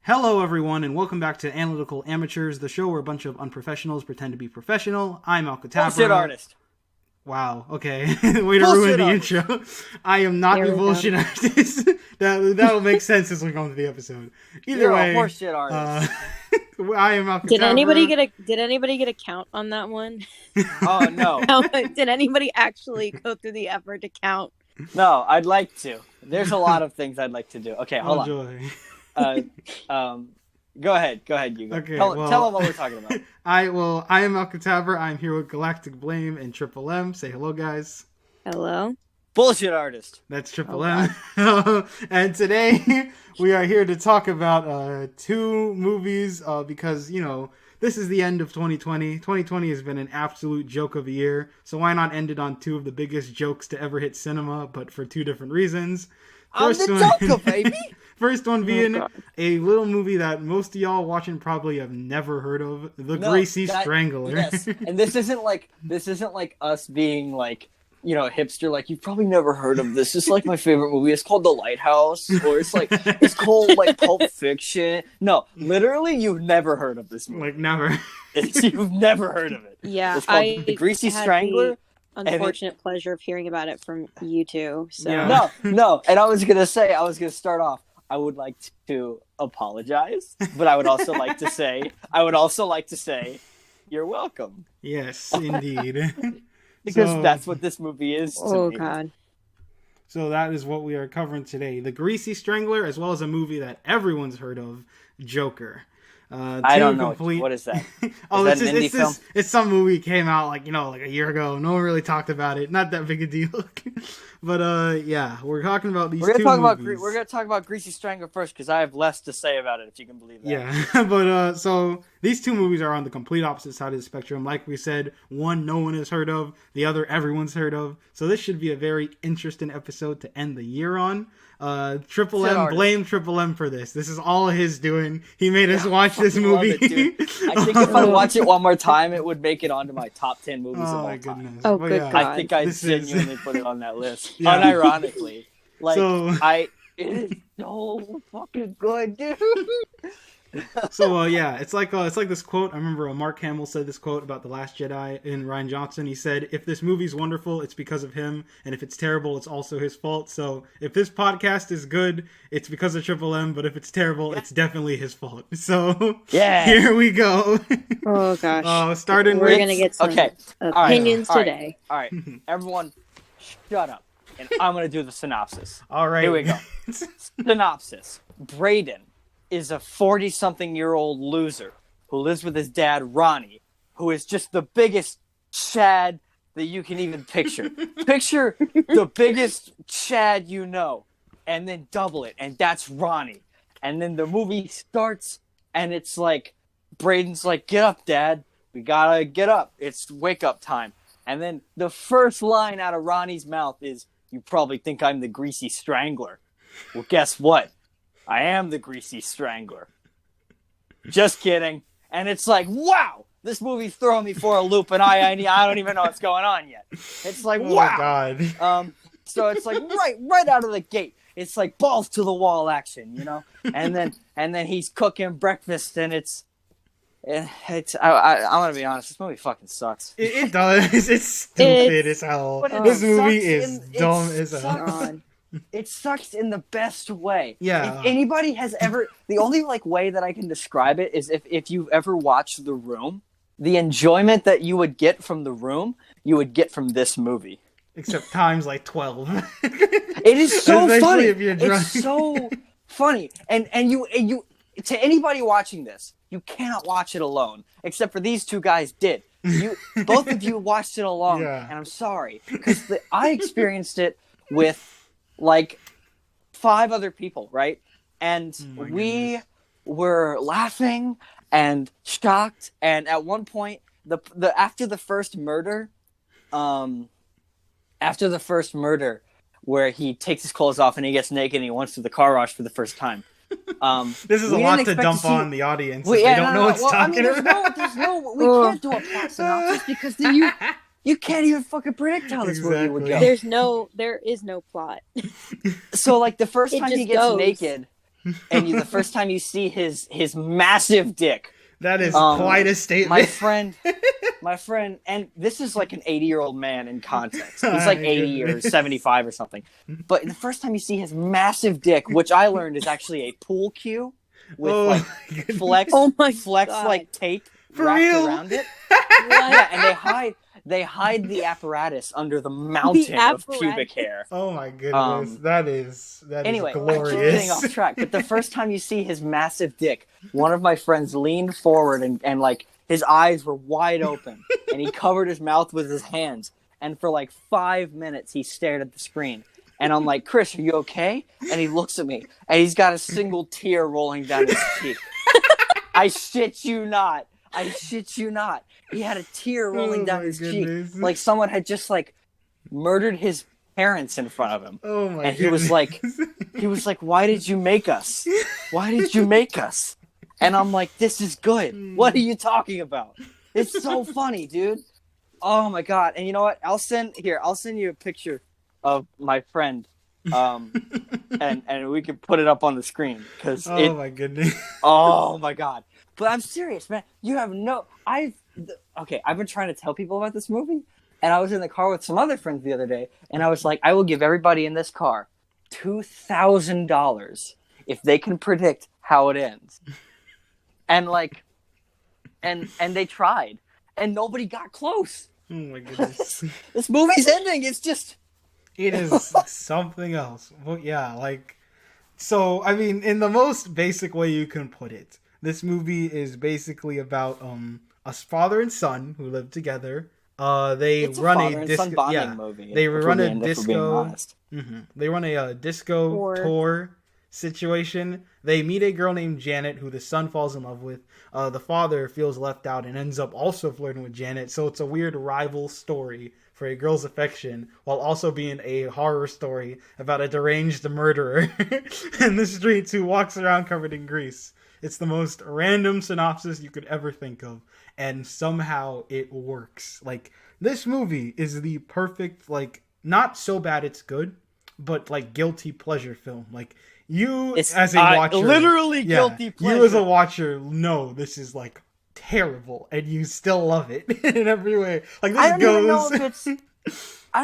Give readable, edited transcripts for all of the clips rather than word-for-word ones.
Hello, everyone, and welcome back to Analytical Amateurs, the show where a bunch of unprofessionals pretend to be professional. I'm Alcatabra. Bullshit artist. Wow, okay. Way to ruin the intro. I am not the bullshit artist. That'll make sense as we go into the episode. Either way, a horseshit artist. I am Alcatabra. Did anybody get a count on that one? Oh, no. Did anybody actually go through the effort to count? No, I'd like to. There's a lot of things I'd like to do. Okay, hold on. Go ahead, you go. Okay, tell them what we're talking about. I am Alcatabra. I'm here with Galactic Blame and Triple M. Say hello, guys. Hello. Bullshit artist. That's Triple M. And today we are here to talk about two movies because, this is the end of 2020. 2020 has been an absolute joke of a year. So why not end it on two of the biggest jokes to ever hit cinema, but for two different reasons. First I'm the Joker, baby! First one being a little movie that most of y'all watching probably have never heard of, Greasy Strangler. Yes, and this isn't like us being like, hipster. Like, you've probably never heard of this. It's like my favorite movie. It's called The Lighthouse, or it's called like Pulp Fiction. No, literally, you've never heard of this movie. Like never. You've never heard of it. Yeah, it's called The Greasy Strangler. Unfortunate pleasure of hearing about it from you two. So yeah. No, and I was gonna start off. I would like to apologize, but I would also like to say, you're welcome. Yes, indeed. Because that's what this movie is to me. God. So that is what we are covering today. The Greasy Strangler, as well as a movie that everyone's heard of, Joker. I don't know. What is that? It's some movie came out like a year ago. No one really talked about it. Not that big a deal. But yeah, we're talking about these two movies. We're gonna talk about Greasy Strangler first because I have less to say about it, if you can believe that. Yeah, but so these two movies are on the complete opposite side of the spectrum. Like we said, one no one has heard of, the other everyone's heard of. So this should be a very interesting episode to end the year on. Triple M, blame Triple M for this. This is all his doing. He made us watch this movie. I think if I watch it one more time, it would make it onto my top 10 movies of all time. Oh, good God. I think I genuinely put it on that list. Yeah. Unironically. It is so fucking good, dude. So yeah, it's like this quote. I remember Mark Hamill said this quote about The Last Jedi in Rian Johnson. He said, "If this movie's wonderful, it's because of him, and if it's terrible, it's also his fault." So if this podcast is good, it's because of Triple M, but if it's terrible, it's definitely his fault. So yeah, here we go. Oh gosh, We're gonna get some opinions today. All right, everyone, shut up, and I'm gonna do the synopsis. All right, here we go. Synopsis: Brayden is a 40-something-year-old loser who lives with his dad, Ronnie, who is just the biggest Chad that you can even picture. Picture the biggest Chad you know, and then double it, and that's Ronnie. And then the movie starts, and it's like, Brayden's like, "Get up, Dad. We gotta get up. It's wake-up time." And then the first line out of Ronnie's mouth is, "You probably think I'm the Greasy Strangler. Well, guess what? I am the Greasy Strangler." Just kidding. And it's like, wow, this movie's throwing me for a loop, and I don't even know what's going on yet. It's like, wow. Oh, God. So it's like right out of the gate. It's like balls to the wall action, And then he's cooking breakfast, and I'm gonna be honest, this movie fucking sucks. It does. It's stupid as hell. This movie is dumb as hell. It sucks in the best way. Yeah. If anybody has ever, the only way that I can describe it is if you've ever watched The Room, the enjoyment that you would get from The Room, you would get from this movie. Except times like 12. It is so funny. If you're drunk. It's so funny. And you to anybody watching this, you cannot watch it alone. Except for these two guys did. Both of you watched it alone, and I'm sorry because I experienced it with like 5 other people, right? And we were laughing and shocked. And at one point, after the first murder, where he takes his clothes off and he gets naked and he wants to the car wash for the first time. This is a lot to dump on the audience. They don't know what's talking about. We can't do a plot synopsis because then you can't even fucking predict how this movie would go. There is no plot. So like the first time he gets naked, and the first time you see his massive dick. That is quite a statement. My friend, and this is like an 80-year-old man in context. He's like 80 or 75 or something. But the first time you see his massive dick, which I learned is actually a pool cue with flex like tape wrapped around it. Yeah, and they hide the apparatus under the mountain of pubic hair. Oh my goodness, that is anyway, glorious. Getting off track, but the first time you see his massive dick, one of my friends leaned forward and like his eyes were wide open, and he covered his mouth with his hands, and for like 5 minutes he stared at the screen. And I'm like, Chris, are you okay? And he looks at me, and he's got a single tear rolling down his cheek. I shit you not. He had a tear rolling down his cheek, like someone had just like murdered his parents in front of him. Oh my! And he was like, "Why did you make us? Why did you make us?" And I'm like, "This is good. What are you talking about? It's so funny, dude. Oh my god!" And you know what? I'll send you a picture of my friend, and we can put it up on the screen because my goodness. Oh my god. But I'm serious, man. You have I've been trying to tell people about this movie, and I was in the car with some other friends the other day, and I was like, I will give everybody in this car $2,000 if they can predict how it ends. And like, and they tried, and nobody got close. Oh my goodness. This movie's ending. It's just. It is something else. Well, yeah, like, so, I mean, in the most basic way you can put it, this movie is basically about a father and son who live together. They run a disco. Yeah, movie, they run a disco. They run a disco tour situation. They meet a girl named Janet who the son falls in love with. The father feels left out and ends up also flirting with Janet. So it's a weird rival story for a girl's affection, while also being a horror story about a deranged murderer in the streets who walks around covered in grease. It's the most random synopsis you could ever think of, and somehow it works. Like, this movie is the perfect, like, not so bad it's good, but, like, guilty pleasure film. Like, as a watcher... Literally guilty pleasure. You as a watcher know this is, like, terrible, and you still love it in every way. Like, this I don't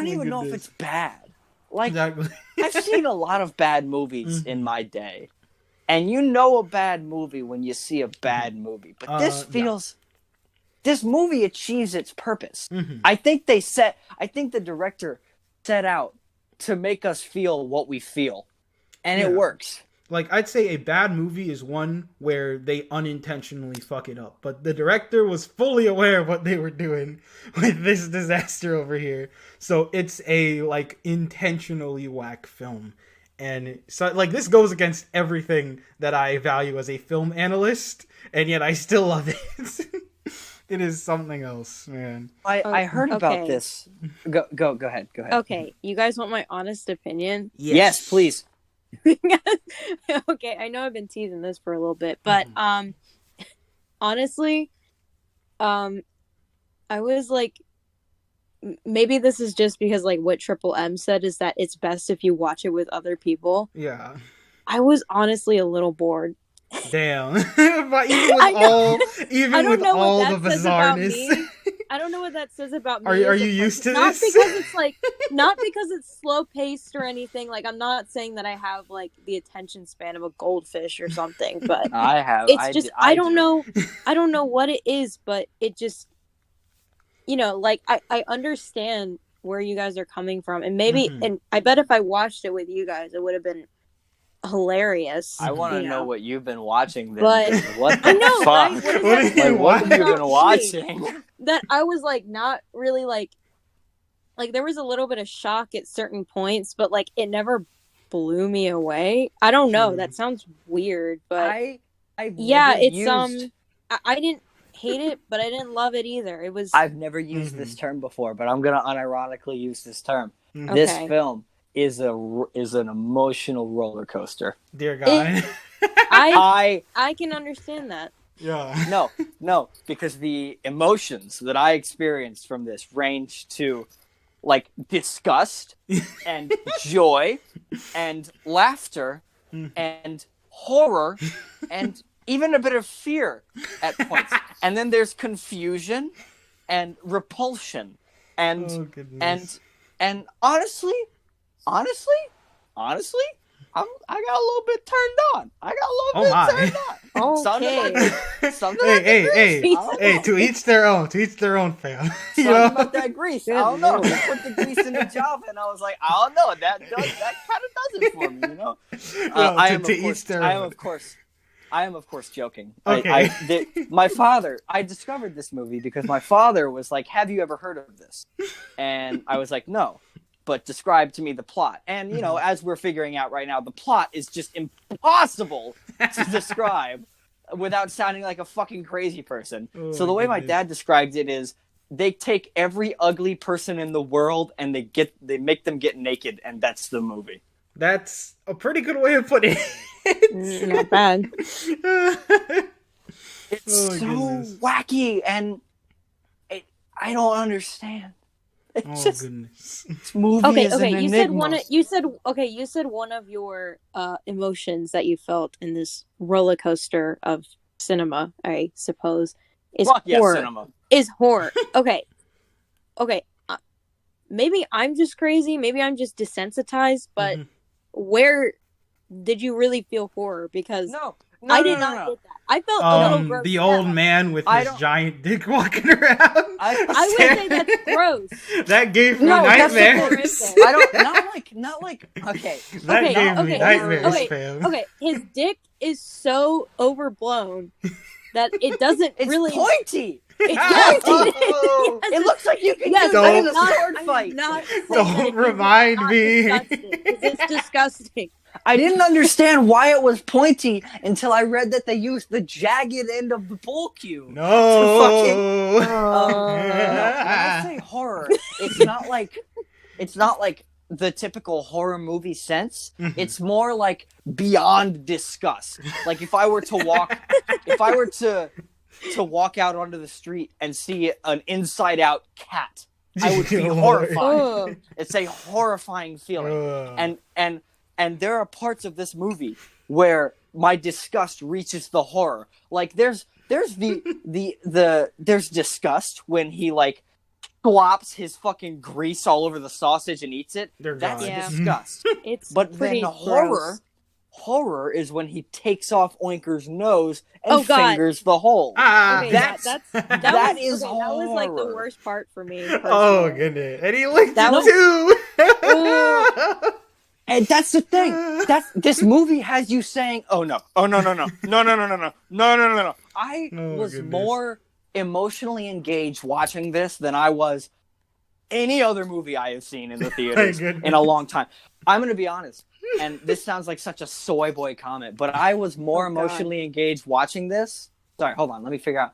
even know if it's bad. Like, exactly. I've seen a lot of bad movies in my day. And you know a bad movie when you see a bad movie. But this feels... Yeah. This movie achieves its purpose. I think the director set out to make us feel what we feel. And it works. Like, I'd say a bad movie is one where they unintentionally fuck it up. But the director was fully aware of what they were doing with this disaster over here. So it's a, like, intentionally whack film. And so, like, this goes against everything that I value as a film analyst, and yet I still love it. It is something else, man. I heard about this. Go ahead. Okay, you guys want my honest opinion? Yes, please. Okay, I know I've been teasing this for a little bit, but honestly, I was like, maybe this is just because, like, what Triple M said is that it's best if you watch it with other people. Yeah. I was honestly a little bored. Damn. But even with all the bizarreness. I don't know what that says about me. Are you used to not this? Because it's like, not because it's slow paced or anything. Like, I'm not saying that I have like the attention span of a goldfish or something, but I have. It's just I don't know. I don't know what it is, but it just, you know, like I understand where you guys are coming from, and maybe, and I bet if I watched it with you guys, it would have been hilarious. I want to know what you've been watching then. But what the fuck? Right? What have you been watching? That I was like not really like there was a little bit of shock at certain points, but like it never blew me away. I don't know. That sounds weird, but I didn't hate it, but I didn't love it either. It was. I've never used this term before, but I'm gonna unironically use this term. This film is an emotional roller coaster. Dear God. I can understand that. Yeah. No, because the emotions that I experienced from this range to like disgust and joy and laughter and horror and even a bit of fear at points. And then there's confusion and repulsion and honestly, I got a little bit turned on. Okay. Something Hey, to each their own, fam. Something about that grease. I don't know. They put the grease in the Java, and I was like, I don't know. That kind of does it for me, you know. I am of course joking. Okay. I discovered this movie because my father was like, "Have you ever heard of this?" And I was like, "No." But describe to me the plot. And, you know, as we're figuring out right now, the plot is just impossible to describe without sounding like a fucking crazy person. So the way my dad described it is they take every ugly person in the world and they make them get naked, and that's the movie. That's a pretty good way of putting it. Not bad. It's wacky, and I don't understand. Goodness. This movie is an enigma. You said one of your emotions that you felt in this roller coaster of cinema, I suppose, is horror. Cinema. Is horror. Okay. Maybe I'm just crazy, maybe I'm just desensitized, but where did you really feel horror? Because I did not get that. I felt a little gross. The old man with his giant dick walking around. I would say that's gross. That gave me nightmares. Okay. That gave me nightmares, fam. Okay, his dick is so overblown that it doesn't really. Pointy. It's pointy. It looks like you can use it in a sword fight. Don't remind me. It's disgusting. I didn't understand why it was pointy until I read that they used the jagged end of the pool cue. No. When I say horror, it's not like the typical horror movie sense. It's more like beyond disgust. Like if I were to walk out onto the street and see an inside out cat, I would be horrified. It's a horrifying feeling. And there are parts of this movie where my disgust reaches the horror. Like there's disgust when he like slops his fucking grease all over the sausage and eats it. That's disgust. But then horror is when he takes off Oinker's nose and fingers the hole. That was horror. like the worst part for me. Personally. Oh goodness! And he licked it too. And that's the thing. This movie has you saying, "Oh no! Oh no! No! No! No! No! No! No! No! No! No! No!" I was more emotionally engaged watching this than I was any other movie I have seen in the theaters in a long time. I'm going to be honest, and this sounds like such a soy boy comment, but I was more emotionally engaged watching this. Sorry, hold on. Let me figure out.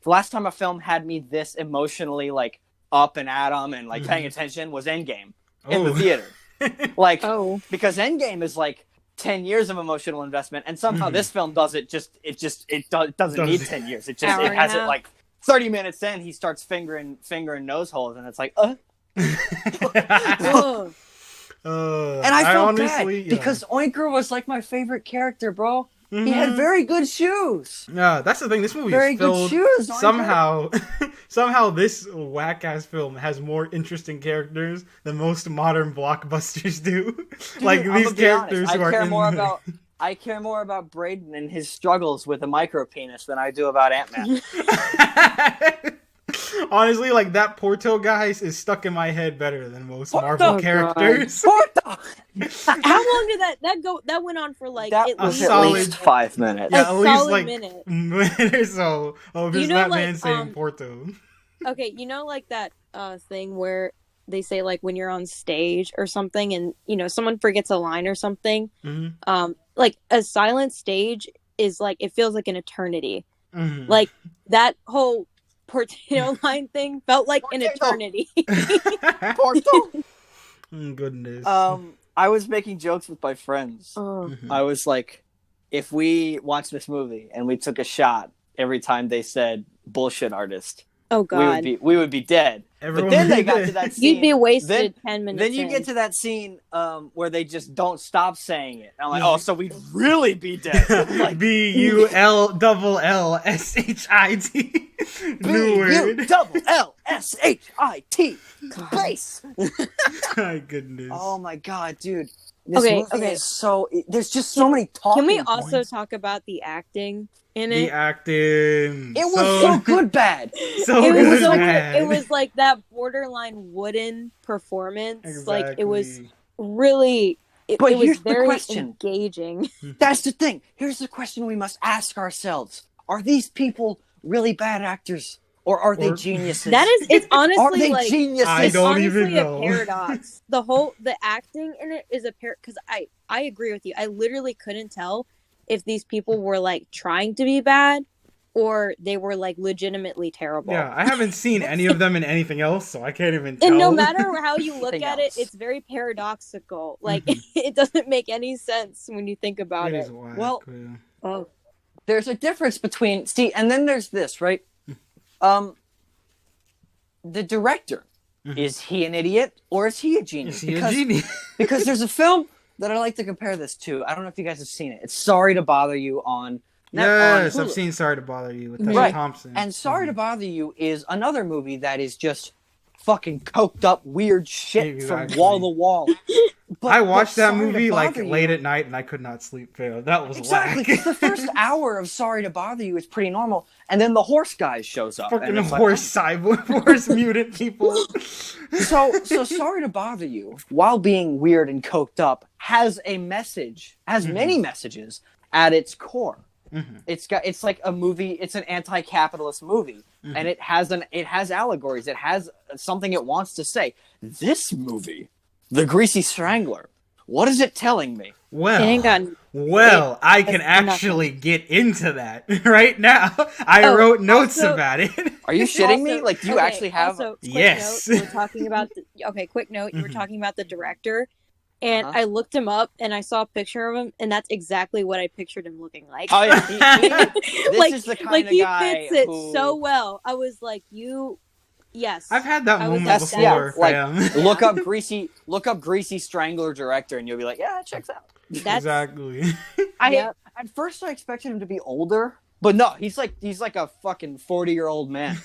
The last time a film had me this emotionally like up and at 'em and like paying attention was Endgame in the theater. Because Endgame is like 10 years of emotional investment, and somehow this film does it. It doesn't need 10 years. It has it like 30 minutes in. He starts fingering nose holes, and it's like, And I felt bad because Oinker was like my favorite character, bro. He had very good shoes. Yeah, that's the thing. This movie very is filled. Good shoes. Somehow, this whack-ass film has more interesting characters than most modern blockbusters do. Dude, like these characters who are I care more about Braden and his struggles with a micro penis than I do about Ant-Man. Honestly, like that Porto guy is stuck in my head better than most Marvel characters. Porto. How long did that go? That went on for like at least 5 minutes. Yeah, at least like minute. Minute or so. Oh, there's that man saying Porto. Okay, you know, like that thing where they say like when you're on stage or something, and you know someone forgets a line or something. Like a silent stage is like it feels like an eternity. Like that whole Porto line thing felt like an eternity. Porto. Goodness. I was making jokes with my friends. I was like, if we watched this movie and we took a shot every time they said bullshit artist, oh god, we would be dead. But then they got to that scene. You'd be wasted 10 minutes. Then you get to that scene where they just don't stop saying it. And I'm like, oh, so we'd really be dead. Like, B-U-L-S-H-I-T. New word. B-U-L-L-S-H-I-T. Space. My goodness. Oh my god, dude. This movie is so... There's just so many talking Can we points. also talk about the acting in it? The acting. It was so good bad. It was like that borderline wooden performance. Exactly. Like, it was really... It was very engaging. That's the thing. Here's the question we must ask ourselves. Are these people really bad actors? Or are they geniuses? It's honestly are they like geniuses? I don't even know. A paradox. The acting in it is because I agree with you. I literally couldn't tell if these people were like trying to be bad or they were like legitimately terrible. Yeah, I haven't seen any of them in anything else, so I can't even tell. And no matter how you look at it, it's very paradoxical. Like it doesn't make any sense when you think about it. Well, there's a difference between and then there's this, right? The director, is he an idiot or is he a genius? Is he a genius? Because there's a film that I like to compare this to. I don't know if you guys have seen it. It's Sorry to Bother You on Yes, on I've seen Sorry to Bother You with Tessa Thompson. And Sorry to Bother You is another movie that is just fucking coked up weird shit from wall to wall. I watched that movie like late at night and I could not sleep. That was exactly. The first hour of Sorry to Bother You is pretty normal, and then the horse guy shows up. Fucking horse cyborg, horse mutant people. So Sorry to Bother You, while being weird and coked up, has a message, has many messages at its core. It's like a movie. It's an anti-capitalist movie, and it has allegories. It has something it wants to say. This movie, The Greasy Strangler, what is it telling me? Well, I can actually get into that right now. I wrote notes about it. Are you shitting me? Like, do you actually have? Yes. Note, you were talking about quick note. You were talking about the director. And I looked him up, and I saw a picture of him, and that's exactly what I pictured him looking like. Oh yeah, this is the kind of guy he fits it so well. I was like, yes. I've had that moment before. Like, look up Greasy Strangler director, and you'll be like, yeah, that checks out. Exactly. At first I expected him to be older, but no, he's like a fucking 40-year-old man.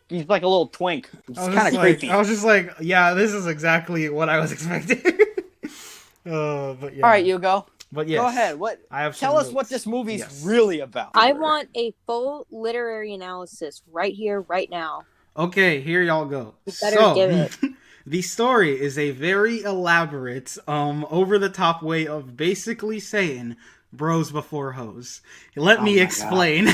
He's like a little twink. It's kind of creepy. I was just like, yeah, this is exactly what I was expecting. But yeah. All right, Hugo. But yes, go ahead. Tell us what this movie's really about. I want a full literary analysis right here, right now. Okay, here y'all go. You better give it. The story is a very elaborate, over-the-top way of basically saying bros before hoes. Let me explain.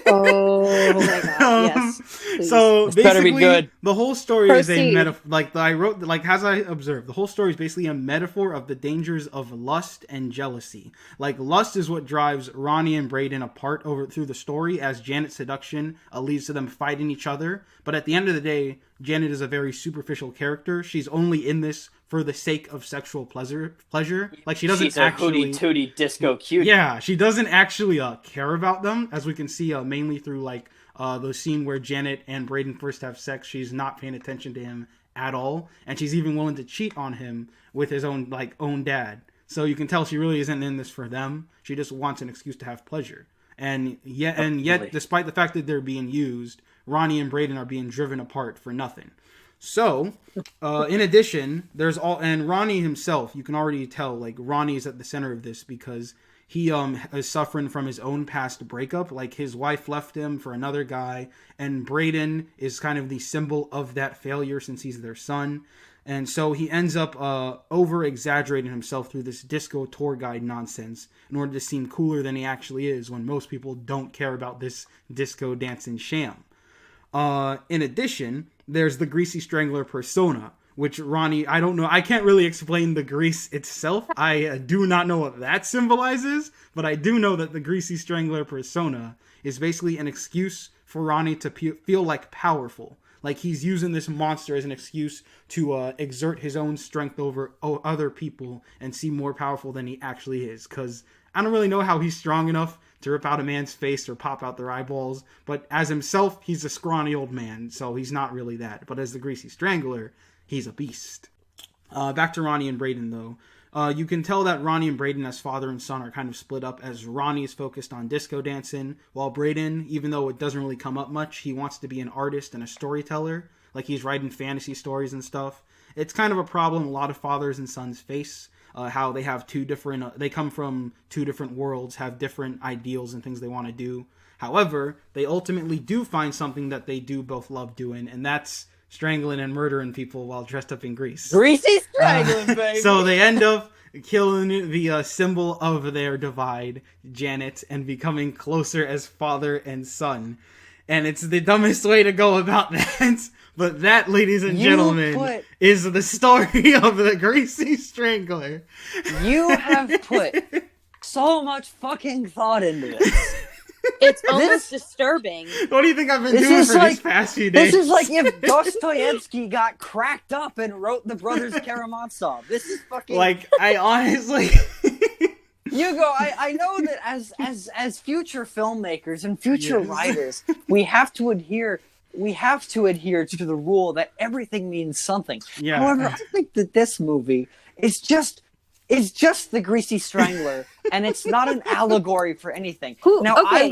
Oh my god! Yes. So this better be good. The whole story is a metaphor. As I observed, the whole story is basically a metaphor of the dangers of lust and jealousy. Like, lust is what drives Ronnie and Braden apart through the story, as Janet's seduction leads to them fighting each other. But at the end of the day, Janet is a very superficial character. She's only in this for the sake of sexual pleasure. Like, she doesn't actually... She's a hootie-tootie disco cutie. Yeah, she doesn't actually care about them, as we can see mainly through, like, the scene where Janet and Braden first have sex. She's not paying attention to him at all, and she's even willing to cheat on him with his own dad. So you can tell she really isn't in this for them. She just wants an excuse to have pleasure. And yet, despite the fact that they're being used, Ronnie and Braden are being driven apart for nothing. So, in addition, and Ronnie himself, you can already tell, like, Ronnie is at the center of this because he is suffering from his own past breakup. Like, his wife left him for another guy, and Braden is kind of the symbol of that failure since he's their son. And so he ends up over-exaggerating himself through this disco tour guide nonsense in order to seem cooler than he actually is, when most people don't care about this disco dancing sham. In addition, there's the Greasy Strangler persona, which Ronnie, I don't know, I can't really explain the grease itself. I do not know what that symbolizes, but I do know that the Greasy Strangler persona is basically an excuse for Ronnie to feel like powerful. Like, he's using this monster as an excuse to exert his own strength over other people and seem more powerful than he actually is. Because I don't really know how he's strong enough to rip out a man's face or pop out their eyeballs. But as himself, he's a scrawny old man, so he's not really that. But as the Greasy Strangler, he's a beast. Back to Ronnie and Brayden, though. You can tell that Ronnie and Brayden as father and son are kind of split up, as Ronnie is focused on disco dancing, while Brayden, even though it doesn't really come up much, he wants to be an artist and a storyteller. Like, he's writing fantasy stories and stuff. It's kind of a problem a lot of fathers and sons face. How they have they come from two different worlds, have different ideals and things they want to do. However, they ultimately do find something that they do both love doing, and that's strangling and murdering people while dressed up in grease. Greasy strangling, baby! So they end up killing the symbol of their divide, Janet, and becoming closer as father and son. And it's the dumbest way to go about that. But that, ladies and gentlemen, is the story of the Greasy Strangler. You have put so much fucking thought into this. It's almost disturbing. What do you think I've been doing for these past few days? This is like if Dostoevsky got cracked up and wrote the Brothers Karamazov. This is fucking... Like, I honestly... Hugo, I know that as future filmmakers and future writers, we have to adhere to the rule that everything means something. Yeah. However, I think that this movie is just the Greasy Strangler, and it's not an allegory for anything. Okay,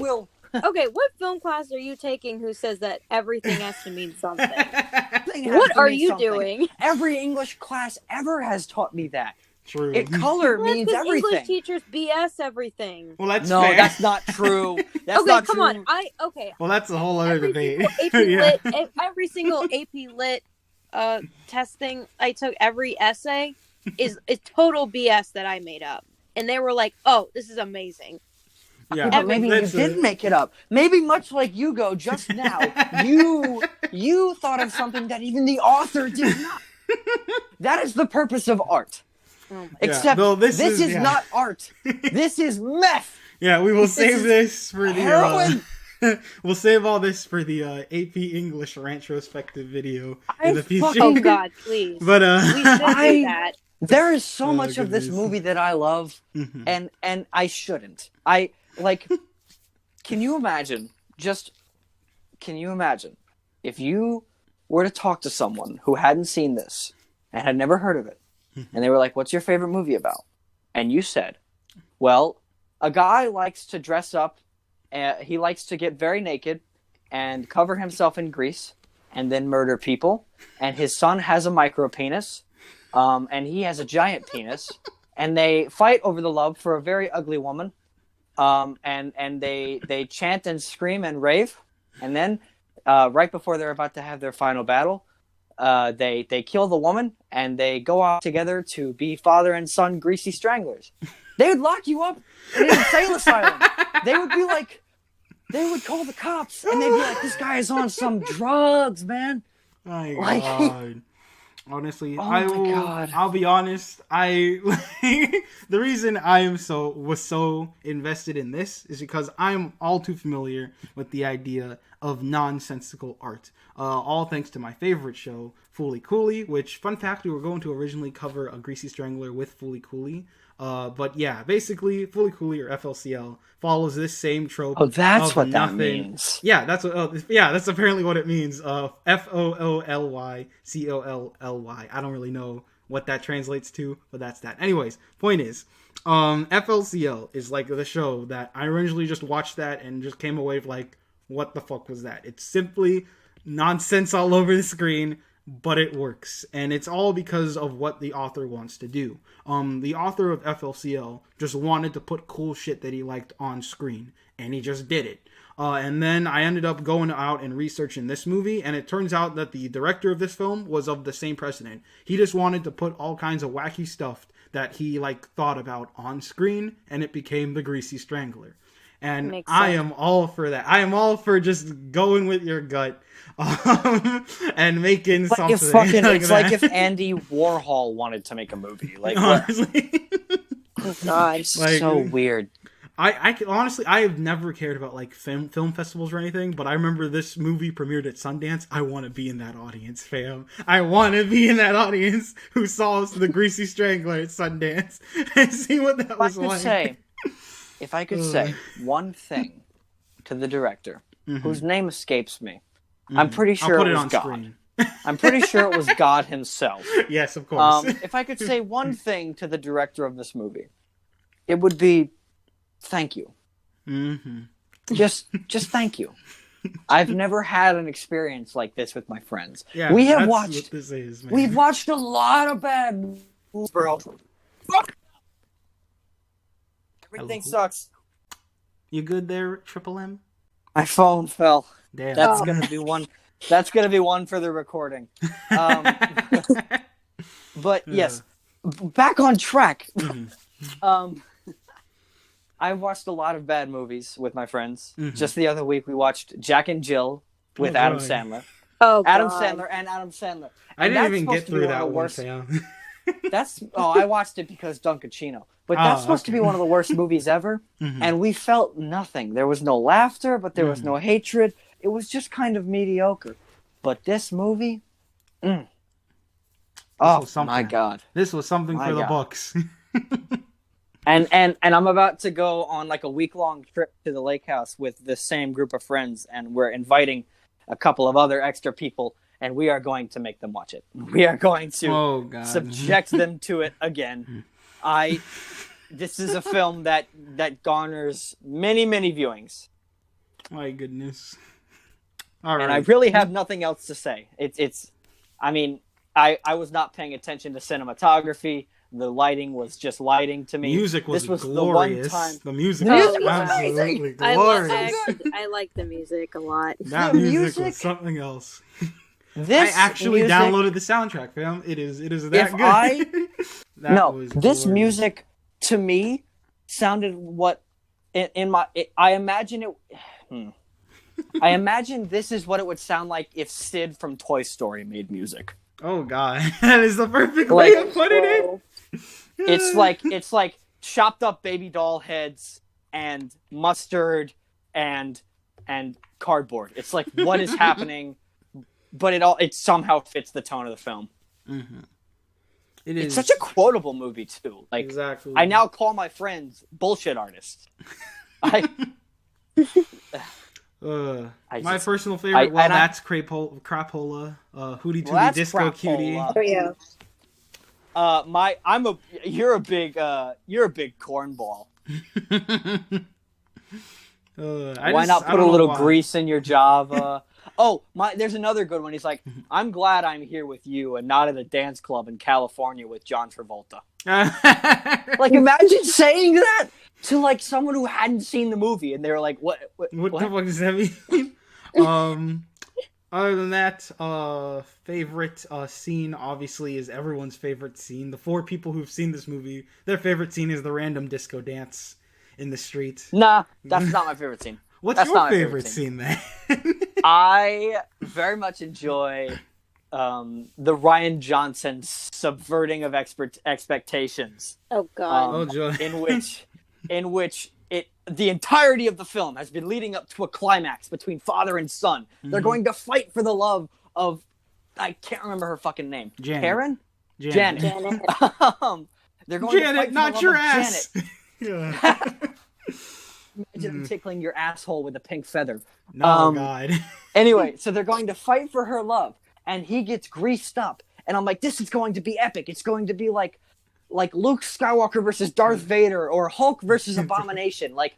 what film class are you taking who says that everything has to mean something? What are you doing? Every English class ever has taught me that. True. Color means everything. English teachers BS everything. Well, that's no, fair. that's not true. That's not come true. on. Well, that's a whole other debate. Every single AP Lit testing I took, every essay is total BS that I made up, and they were like, "Oh, this is amazing." Yeah, but maybe you did make it up. Maybe much like Hugo just now, you thought of something that even the author did not. That is the purpose of art. Except this is not art. This is meth. Yeah, we will save this for the heroin. We'll save all this for the AP English retrospective video in the future. Oh God, please! But we should do that. There is so much of this movie that I love, and I shouldn't. I like. Can you imagine? Can you imagine if you were to talk to someone who hadn't seen this and had never heard of it, and they were like, "What's your favorite movie about?" And you said, "Well, a guy likes to dress up. He likes to get very naked and cover himself in grease and then murder people. And his son has a micro penis, and he has a giant penis. And they fight over the love for a very ugly woman. And they chant and scream and rave. And then right before they're about to have their final battle, they kill the woman and they go out together to be father and son Greasy Stranglers. They would lock you up in an insane asylum. They would be like, they would call the cops and they'd be like, this guy is on some drugs, man. My like, God. Honestly, God. I'll be honest. The reason I was so invested in this is because I'm all too familiar with the idea of nonsensical art. All thanks to my favorite show, Fooly Cooley, which, fun fact, we were going to originally cover a Greasy Strangler with Fooly Cooley. But yeah, basically, Fooly Cooley or FLCL follows this same trope. Oh, that's what nothing. That means. Yeah, that's apparently what it means. FOOLYCOLLY. I don't really know what that translates to, but that's that. Anyways, point is, FLCL is like the show that I originally just watched that and just came away like, what the fuck was that? It's simply nonsense all over the screen, but it works. And it's all because of what the author wants to do. The author of FLCL just wanted to put cool shit that he liked on screen, and he just did it. And then I ended up going out and researching this movie, and it turns out that the director of this film was of the same precedent. He just wanted to put all kinds of wacky stuff that he thought about on screen, and it became the Greasy Strangler. And I am all for that. I am all for just going with your gut and making something. It's like if Andy Warhol wanted to make a movie. Like, honestly. Oh, God. So weird. I honestly, I have never cared about film festivals or anything, but I remember this movie premiered at Sundance. I want to be in that audience, fam. I want to be in that audience who saw the Greasy Strangler at Sundance and see what that was like. if I could say one thing to the director, whose name escapes me, I'm pretty sure I'll put it it was on God. screen. I'm pretty sure it was God himself. Yes, of course. If I could say one thing to the director of this movie, it would be thank you. Just thank you. I've never had an experience like this with my friends. Yeah, we have that's watched. what this is, man. We've watched a lot of bad movies, bro. Everything sucks. You good there, Triple M? My phone fell. Damn. That's gonna be one. That's gonna be one for the recording. But yes, back on track. I watched a lot of bad movies with my friends. Just the other week, we watched Jack and Jill with Adam Sandler. Oh, Adam God. Sandler and Adam Sandler. I And didn't that's even get supposed to be through one of that the one, worst. Sam. I watched it because Dunkachino. But that's supposed to be one of the worst movies ever. And we felt nothing. There was no laughter, but there was no hatred. It was just kind of mediocre. But this movie, oh my God. This was something My for the God. books. And I'm about to go on like a week-long trip to the lake house with the same group of friends, and we're inviting a couple of other extra people, and we are going to make them watch it. We are going to subject them to it again. This is a film that garners many, many viewings. My goodness. All right. And I really have nothing else to say. I mean, I was not paying attention to cinematography. The lighting was just lighting to me. Music was this was glorious. The one time. The music The was music was absolutely amazing. glorious. I like the music a lot. That The music was something else. This I actually music, downloaded the soundtrack, fam. It is that good. This music to me sounded what I imagine it. I imagine this is what it would sound like if Sid from Toy Story made music. Oh God, that is the perfect way of putting it. It's like chopped up baby doll heads and mustard and cardboard. It's like what is happening, but it somehow fits the tone of the film. It's such a quotable movie too. Like exactly. I now call my friends bullshit artists. My personal favorite, that's Crapola, Hootie Tootie Disco Cutie. Oh yeah. You're a big cornball. Why not put a little grease in your Java? There's another good one. He's like, I'm glad I'm here with you and not at a dance club in California with John Travolta. Like, imagine saying that to like someone who hadn't seen the movie, and they were like, "What the fuck does that mean?" Other than that, favorite scene obviously is everyone's favorite scene. The 4 people who've seen this movie, their favorite scene is the random disco dance in the street. Nah, that's not my favorite scene. What's your favorite scene then? I very much enjoy the Ryan Johnson subverting of expectations. Oh God! In which the entirety of the film has been leading up to a climax between father and son. They're going to fight for the love of, I can't remember her fucking name. Janet. Karen? Janet. They're going to fight for not the your love ass. of Janet. Yeah. Imagine I'm tickling your asshole with a pink feather. No, God. Anyway, so they're going to fight for her love, and he gets greased up. And I'm like, this is going to be epic. It's going to be like Luke Skywalker versus Darth Vader, or Hulk versus Abomination. Like,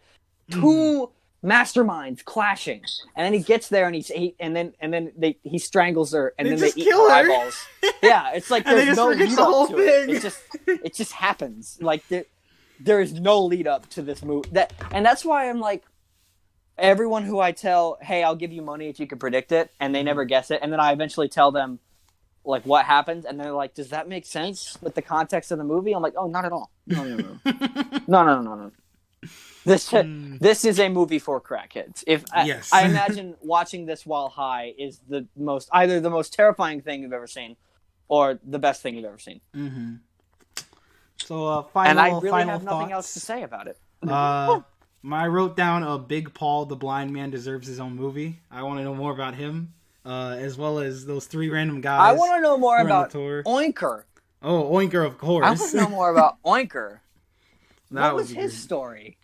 2 masterminds clashing. And then he gets there, and he strangles her, and then they eat her eyeballs. Yeah, it's like there's no lead up to it. It just happens. Like, there is no lead up to this movie. That's why I'm like, everyone who I tell, hey, I'll give you money if you can predict it, and they never guess it, and then I eventually tell them like what happens, and they're like, does that make sense with the context of the movie? I'm like, oh, not at all. No. This is a movie for crackheads. I imagine watching this while high is either the most terrifying thing you've ever seen, or the best thing you've ever seen. Mm-hmm. So final, and I really have thoughts. nothing else to say about it. I wrote down Big Paul, the blind man, deserves his own movie. I want to know more about him, as well as those 3 random guys. I want to know more about Oinker. Oh, Oinker, of course. I want to know more about Oinker. What was his story?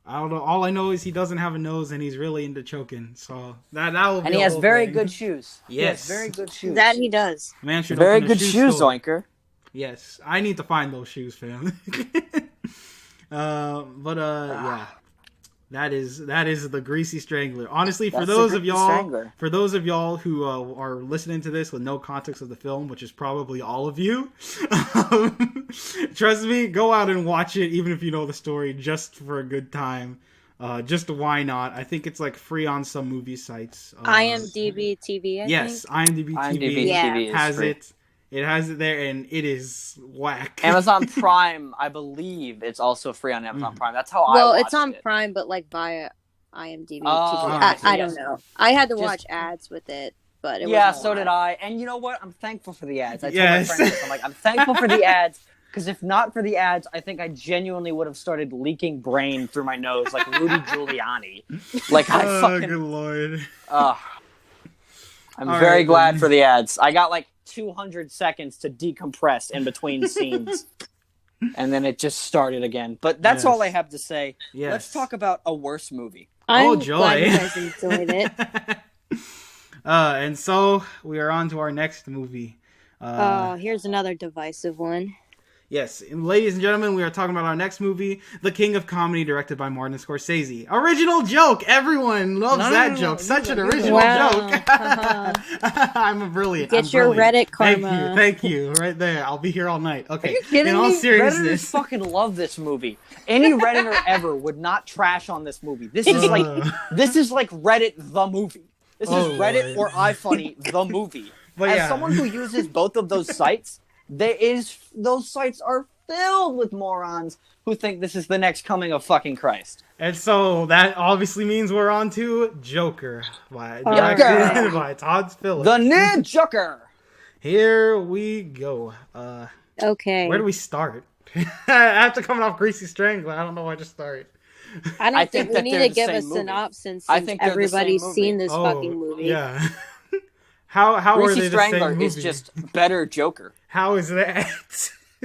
I don't know. All I know is he doesn't have a nose and he's really into choking. So that will be. And he a has whole very thing. good shoes. Yes. He has very good shoes. That he does. Man should Very open a good shoe shoes, store. Zoinker. Yes, I need to find those shoes, fam. Yeah. That is the Greasy Strangler. Honestly, for That's those the of Greasy y'all, Strangler. for those of y'all who are listening to this with no context of the film, which is probably all of you, trust me, go out and watch it, even if you know the story, just for a good time. Just why not? I think it's like free on some movie sites. IMDb TV, I yes, think. IMDb TV Yeah. has free. it. It has it there, and it is whack. Amazon Prime, I believe it's also free on Amazon Prime. That's how I Well, watched it's on it. Prime, but like via IMDb Oh, TV. okay, I yes. don't know. I had to Just- watch ads with it, but it Yeah, wasn't a so lot. did I. And you know what? I'm thankful for the ads. I told Yes. my friends this. I'm like, I'm thankful for the ads, because if not for the ads, I think I genuinely would have started leaking brain through my nose like Rudy Giuliani. Like, I Oh, fucking... good lord. I'm All very right, glad then. for the ads. I got like 200 seconds to decompress in between scenes. And then it just started again. But that's Yes. all I have to say. Yes. Let's talk about a worse movie. I'm Oh, joy. glad you guys enjoyed it. And so we are on to our next movie. Here's another divisive one. Yes, and ladies and gentlemen, we are talking about our next movie, The King of Comedy, directed by Martin Scorsese. Original joke! Everyone loves that joke. Such an original Wow. joke. I'm a brilliant. Get I'm your brilliant. Reddit karma. Thank you. Right there. I'll be here all night. Okay. Are you kidding In all me? seriousness. Redditors fucking love this movie. Any Redditor ever would not trash on this movie. This is like Reddit the movie. This is Reddit Lord. or iFunny the movie. But As yeah. someone who uses both of those sites, those sites are filled with morons who think this is the next coming of fucking Christ. And so that obviously means we're on to Joker, directed by Todd Phillips. The new Joker. Here we go. Okay. Where do we start? After coming off Greasy Strangler, I don't know where to start. I don't I think think we that need they're to the give a same movie. synopsis I since think they're the everybody's same movie. seen this fucking movie. Yeah. How are Greasy they the Strangler same movie? is just better Joker. How is that?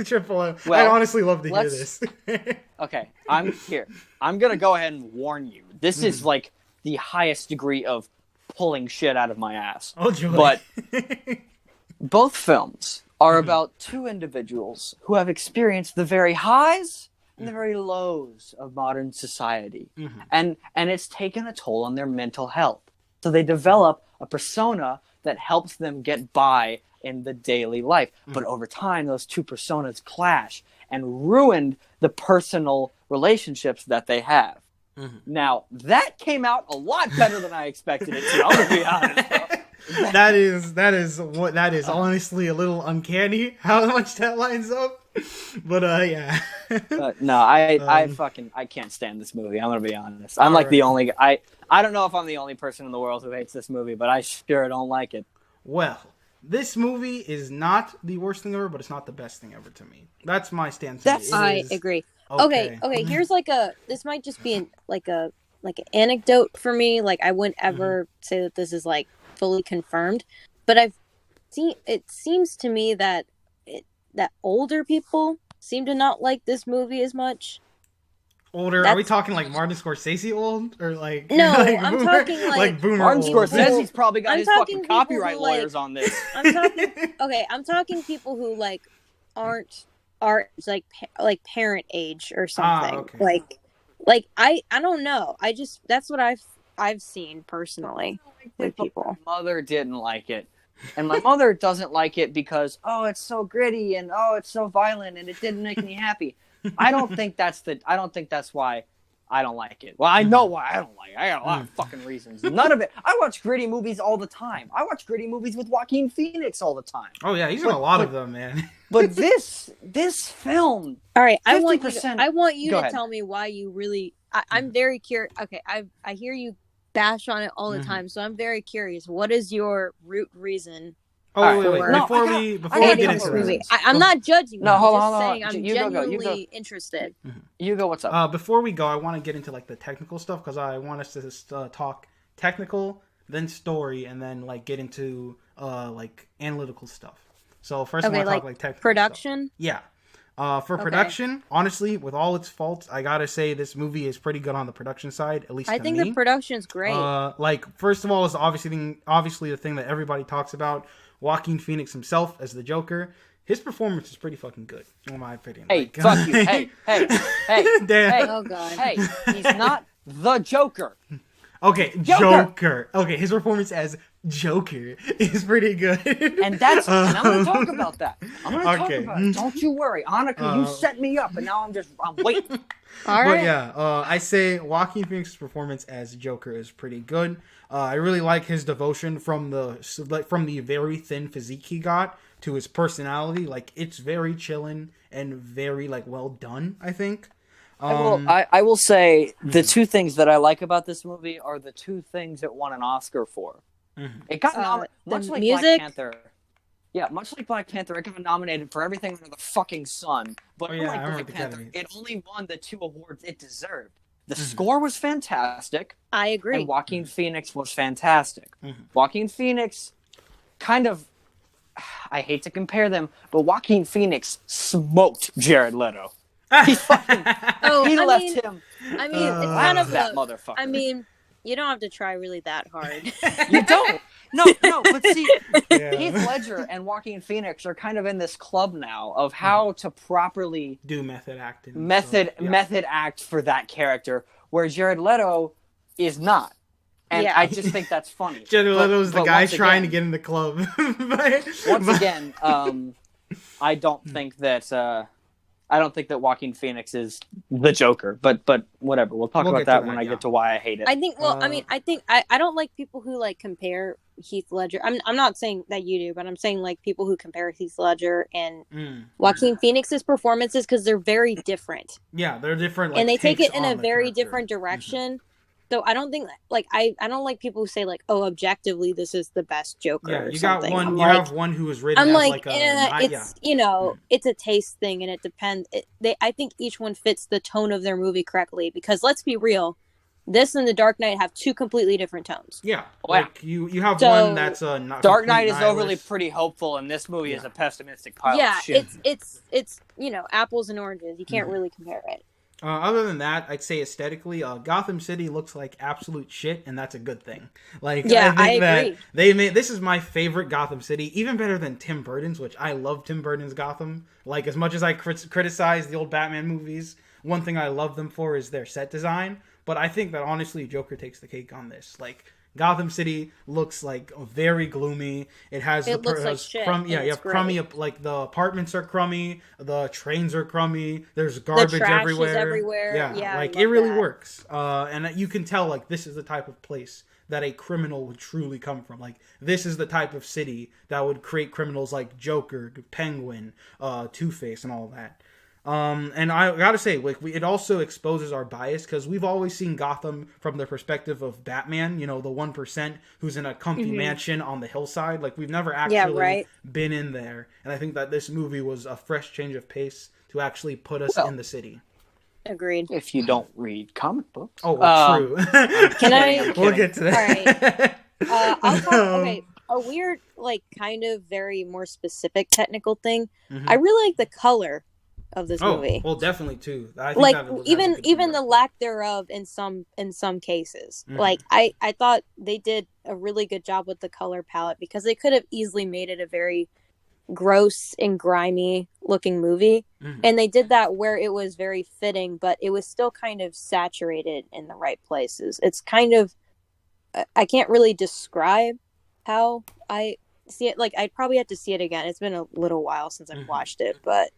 Triple M. I'd Well, honestly love to hear let's- this. Okay, I'm here. I'm gonna go ahead and warn you. This is like the highest degree of pulling shit out of my ass. Oh joy. But both films are about two individuals who have experienced the very highs and the very lows of modern society. And it's taken a toll on their mental health. So they develop a persona that helps them get by in the daily life. But over time, those two personas clash and ruined the personal relationships that they have. Now, that came out a lot better than I expected it to. I'm going to be honest, bro. that is honestly a little uncanny how much that lines up. But yeah. No, I can't stand this movie. I'm gonna be honest. I'm like the only I don't know if I'm the only person in the world who hates this movie, but I sure don't like it. Well, this movie is not the worst thing ever, but it's not the best thing ever to me. That's my stance. I agree. Okay. Here's this might just be an anecdote for me. Like I wouldn't ever say that this is like fully confirmed, but it seems to me that older people seem to not like this movie as much. Older? Are we talking like Martin Scorsese old? Or like No, like I'm boomer, talking like like boomer Martin old? Scorsese's probably got I'm his talking fucking people copyright who, like- lawyers on this. I'm talking people who like are like parent age or something. okay. Like I don't know. That's what I've seen personally with people. My mother didn't like it. And my mother doesn't like it because, it's so gritty and it's so violent and it didn't make me happy. I don't think that's why I don't like it. Well, I know why I don't like it. I got a lot of fucking reasons. None of it. I watch gritty movies all the time. I watch gritty movies with Joaquin Phoenix all the time. Oh yeah, he's in a lot of them, man. But this film, All right, I 50%. want you Go to ahead. tell me why you really. I'm very curious. Okay, I hear you bash on it all the time, so I'm very curious. What is your root reason? Oh All wait, right. No, before I we got get a into couple this, I'm not judging. No, you. hold I'm on, just hold saying on. I'm You go, genuinely interested. you go, what's up? before we go, I want to get into like the technical stuff because I want us to talk technical, then story, and then like get into like analytical stuff. So first, I want to talk like technical production. Stuff. Yeah. For production, honestly, with all its faults, I gotta say this movie is pretty good on the production side, at least I to think me. the production's great. Like, first of all, is obviously the thing that everybody talks about. Joaquin Phoenix himself as the Joker. His performance is pretty fucking good, in my opinion. Hey, like, fuck you. Hey. Damn. Hey. Oh god. Hey, he's not the Joker. Okay, Joker. Okay, his performance as Joker is pretty good. And that's and I'm gonna talk about that. I'm gonna talk Okay. about it. Don't you worry. Annika, you set me up and now I'm waiting. All But right. yeah, I say Joaquin Phoenix's performance as Joker is pretty good. I really like his devotion from the very thin physique he got to his personality. Like, it's very chillin' and very like well done, I think. I will say the two things that I like about this movie are the two things it won an Oscar for. It got nominated, much like music? Black Panther. Yeah, much like Black Panther, it got nominated for everything under the fucking sun. But unlike Black Panther, it only won the 2 awards it deserved. The score was fantastic. I agree. And Joaquin Phoenix was fantastic. Joaquin Phoenix kind of, I hate to compare them, but Joaquin Phoenix smoked Jared Leto. He fucking, he left him. I mean, it's kind of that motherfucker. I mean, you don't have to try really that hard. You don't. No, but see, Heath Ledger and Joaquin Phoenix are kind of in this club now of how to properly do method acting. Method act for that character, where Jared Leto is not. And I just think that's funny. Jared Leto's the guy trying to get in the club. Once again, I don't think that Joaquin Phoenix is the Joker, but whatever. We'll talk about that when I get to why I hate it. I think. Well, I don't like people who like compare Heath Ledger. I'm not saying that you do, but I'm saying like people who compare Heath Ledger and Joaquin Phoenix's performances because they're very different. Yeah, they're different, and they take it in a very different direction. So I don't think like I don't like people who say like, oh, objectively this is the best Joker. Yeah, or you something. got one. I'm you like, have one who is written I'm as like, it's you know, it's a taste thing, and it depends. I think each one fits the tone of their movie correctly. Because let's be real, this and The Dark Knight have two completely different tones. Yeah, like you have one that's not. Dark Knight is overly pretty hopeful, and this movie is a pessimistic pile of shit. It's you know, apples and oranges. You can't really compare it. Other than that, I'd say aesthetically, Gotham City looks like absolute shit, and that's a good thing. Like, yeah, I think agree. That they made this is my favorite Gotham City, even better than Tim Burton's, which I love Tim Burton's Gotham. Like, as much as I criticize the old Batman movies, one thing I love them for is their set design. But I think that honestly, Joker takes the cake on this. Like, Gotham City looks like very gloomy. It looks like shit. You have crummy. Like, the apartments are crummy. The trains are crummy. There's garbage the trash everywhere. Is everywhere. Yeah, like it really works. And you can tell like this is the type of place that a criminal would truly come from. Like, this is the type of city that would create criminals like Joker, Penguin, Two-Face, and all that. And I gotta say, like, it also exposes our bias because we've always seen Gotham from the perspective of Batman, you know, the 1% who's in a comfy mansion on the hillside. Like, we've never actually been in there. And I think that this movie was a fresh change of pace to actually put us in the city. Agreed. If you don't read comic books. Oh, well, true. Can I? We'll get to that. All right. I'll talk. Okay. A weird, like, kind of very more specific technical thing. I really like the color of this movie. Well, definitely too. I think like that even the lack thereof in some cases. Like I thought they did a really good job with the color palette because they could have easily made it a very gross and grimy looking movie, and they did that where it was very fitting, but it was still kind of saturated in the right places. It's kind of I can't really describe how I see it. Like, I'd probably have to see it again. It's been a little while since I've watched it, but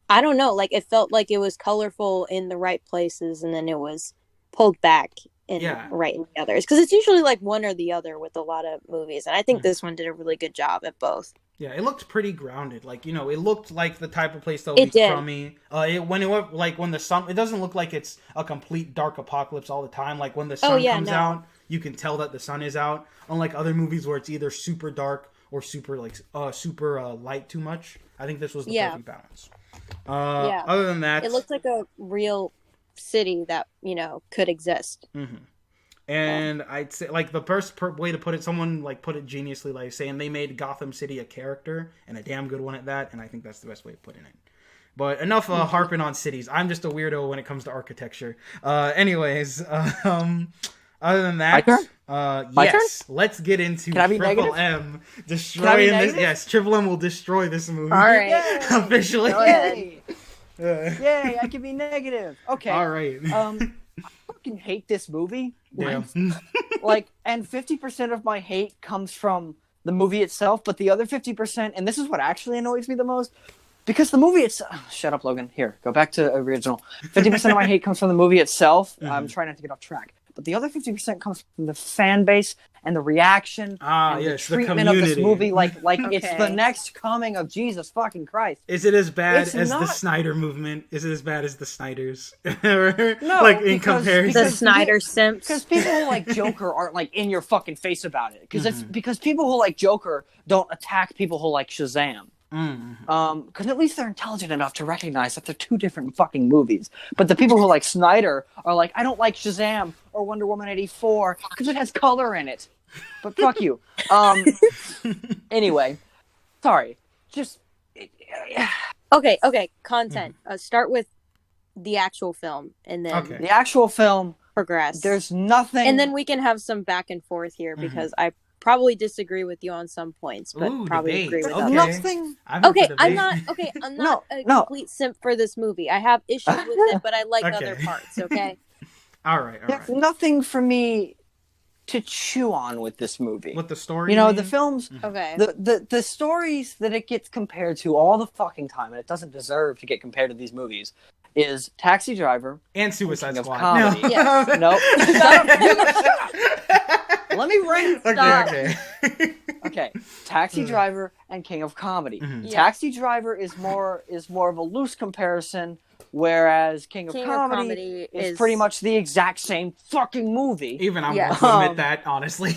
I don't know. Like, it felt like it was colorful in the right places, and then it was pulled back in the others. Because it's usually like one or the other with a lot of movies, and I think this one did a really good job at both. Yeah, it looked pretty grounded. Like, you know, it looked like the type of place that would be crummy. When the sun, it doesn't look like it's a complete dark apocalypse all the time. Like, when the sun comes out, you can tell that the sun is out. Unlike other movies where it's either super dark or super light too much. I think this was the perfect balance. Other than that, it looked like a real city that, you know, could exist. And I'd say, like, the first way to put it, someone like put it geniusly, like saying they made Gotham City a character, and a damn good one at that. And I think that's the best way of putting it. But enough harping on cities. I'm just a weirdo when it comes to architecture. Anyways, other than that, My turn? let's get into Can I be Triple negative? M destroying this. negative? Yes, Triple M will destroy this movie. All right. Yay! Officially. Yay! Yay! I can be negative. Okay. All right. I fucking hate this movie. Damn. And 50% of my hate comes from the movie itself, but the other 50%, and this is what actually annoys me the most, because the movie itself... Shut up, Logan. Here, go back to original. 50% of my hate comes from the movie itself. I'm trying not to get off track. But the other 50% comes from the fan base and the reaction and the treatment of this movie like it's the next coming of Jesus fucking Christ. Is it as bad It's as not. the Snyder movement? Is it as bad as the Snyders? No, like in comparison. The Snyder simps. Because people who like Joker aren't like in your fucking face about it. Because people who like Joker don't attack people who like Shazam. Because at least they're intelligent enough to recognize that they're two different fucking movies. But the people who like Snyder are like, I don't like Shazam or Wonder Woman 84 because it has color in it. But fuck you. Anyway, sorry. Just Okay. Content. Start with the actual film, and then Okay. the actual film. progress. There's nothing. and then we can have some back and forth here because I probably disagree with you on some points, but Ooh, probably debate. agree with Okay. others. nothing. I'm up for Okay, I'm debate. not a complete simp for this movie. I have issues with it, but I like Okay. other parts. Okay. All right. There's nothing for me to chew on with this movie. With the story, You know, mean? the films, Okay. the stories that it gets compared to all the fucking time, and it doesn't deserve to get compared to these movies, is Taxi Driver and Suicide King of Squad. Comedy. No. Yes. Nope. Shut up. You shut up. Let me rank. Stop. Okay. Okay, Taxi Driver and King of Comedy. Mhm. Yeah. Taxi Driver is more of a loose comparison, whereas King of Comedy is pretty much the exact same fucking movie. Even I'm Yeah. going to admit that, honestly.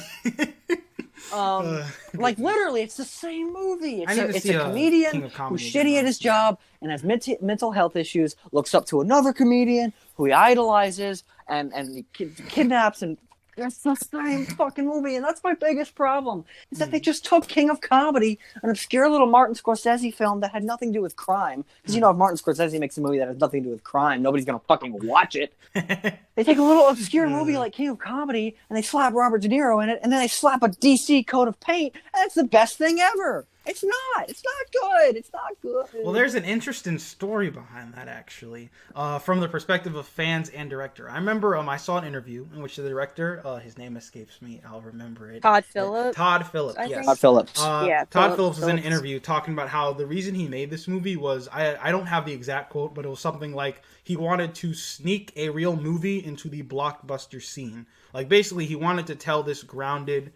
Like literally, it's the same movie. I need to It's see a King comedian of who's Comedy shitty again, at his yeah. job and has mental health issues. Looks up to another comedian who he idolizes and he kidnaps and. It's the same fucking movie, and that's my biggest problem. Is that they just took King of Comedy, an obscure little Martin Scorsese film that had nothing to do with crime. Because you know, if Martin Scorsese makes a movie that has nothing to do with crime, nobody's gonna fucking watch it. They take a little obscure movie like King of Comedy, and they slap Robert De Niro in it, and then they slap a DC coat of paint, and it's the best thing ever. It's not. It's not good. It's not good. Well, there's an interesting story behind that, actually, from the perspective of fans and director. I remember I saw an interview in which the director, his name escapes me, I'll remember it. Todd Phillips. Todd Phillips, I yes. think. Todd Phillips. Yeah, Todd Phillips was in an Phillips. interview talking about how the reason he made this movie was, I don't have the exact quote, but it was something like he wanted to sneak a real movie into the blockbuster scene. Like, basically, he wanted to tell this grounded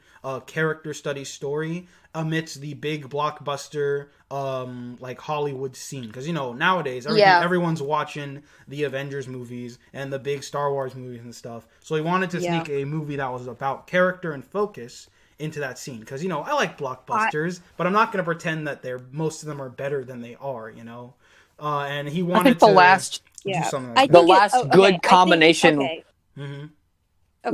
character study story amidst the big blockbuster like Hollywood scene, because you know nowadays everyone's watching the Avengers movies and the big Star Wars movies and stuff, so he wanted to sneak a movie that was about character and focus into that scene, because you know I like blockbusters, but I'm not going to pretend that most of them are better than they are, you know. And he wanted I think the last do something I like think The that. last good combination- Mm-hmm.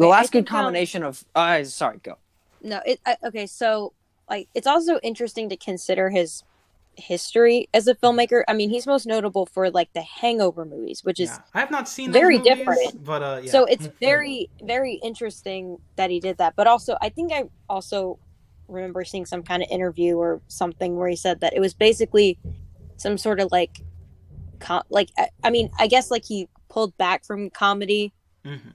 the last good combination of. Sorry, go. No, okay. So, like, it's also interesting to consider his history as a filmmaker. I mean, he's most notable for like the Hangover movies, which is I have not seen very those movies, different. but yeah. so it's very, very interesting that he did that. But also, I think I also remember seeing some kind of interview or something where he said that it was basically some sort of like, I mean, I guess like he pulled back from comedy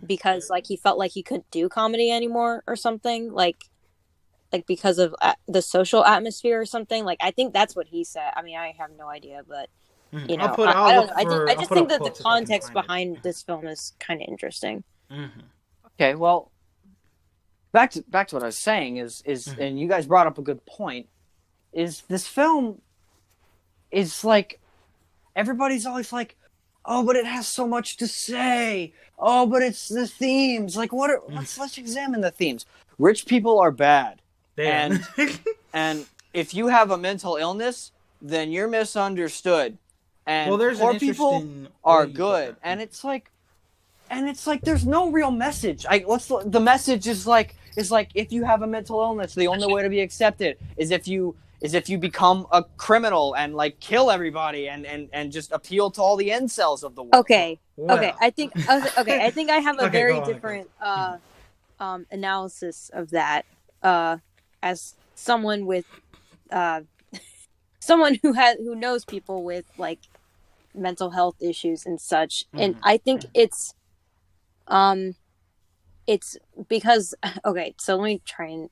because like he felt like he couldn't do comedy anymore or something, like because of the social atmosphere or something. Like, I think that's what he said. I mean, I have no idea, but you know, I don't know. I just think that the context behind this film is kind of interesting. Okay, well, back to what I was saying is and you guys brought up a good point. Is this film is like everybody's always like, oh, but it has so much to say. Oh, but it's the themes. Like, let's examine the themes. Rich people are bad. Damn. And if you have a mental illness, then you're misunderstood. And poor people are good. And it's like there's no real message. The message is like if you have a mental illness, the only way to be accepted is if you is if you become a criminal and like kill everybody and just appeal to all the incels of the world. Okay. Well. Okay. I think I have a Okay, very go on, different analysis of that as someone with someone who knows people with like mental health issues and such. And I think it's because okay, so let me try and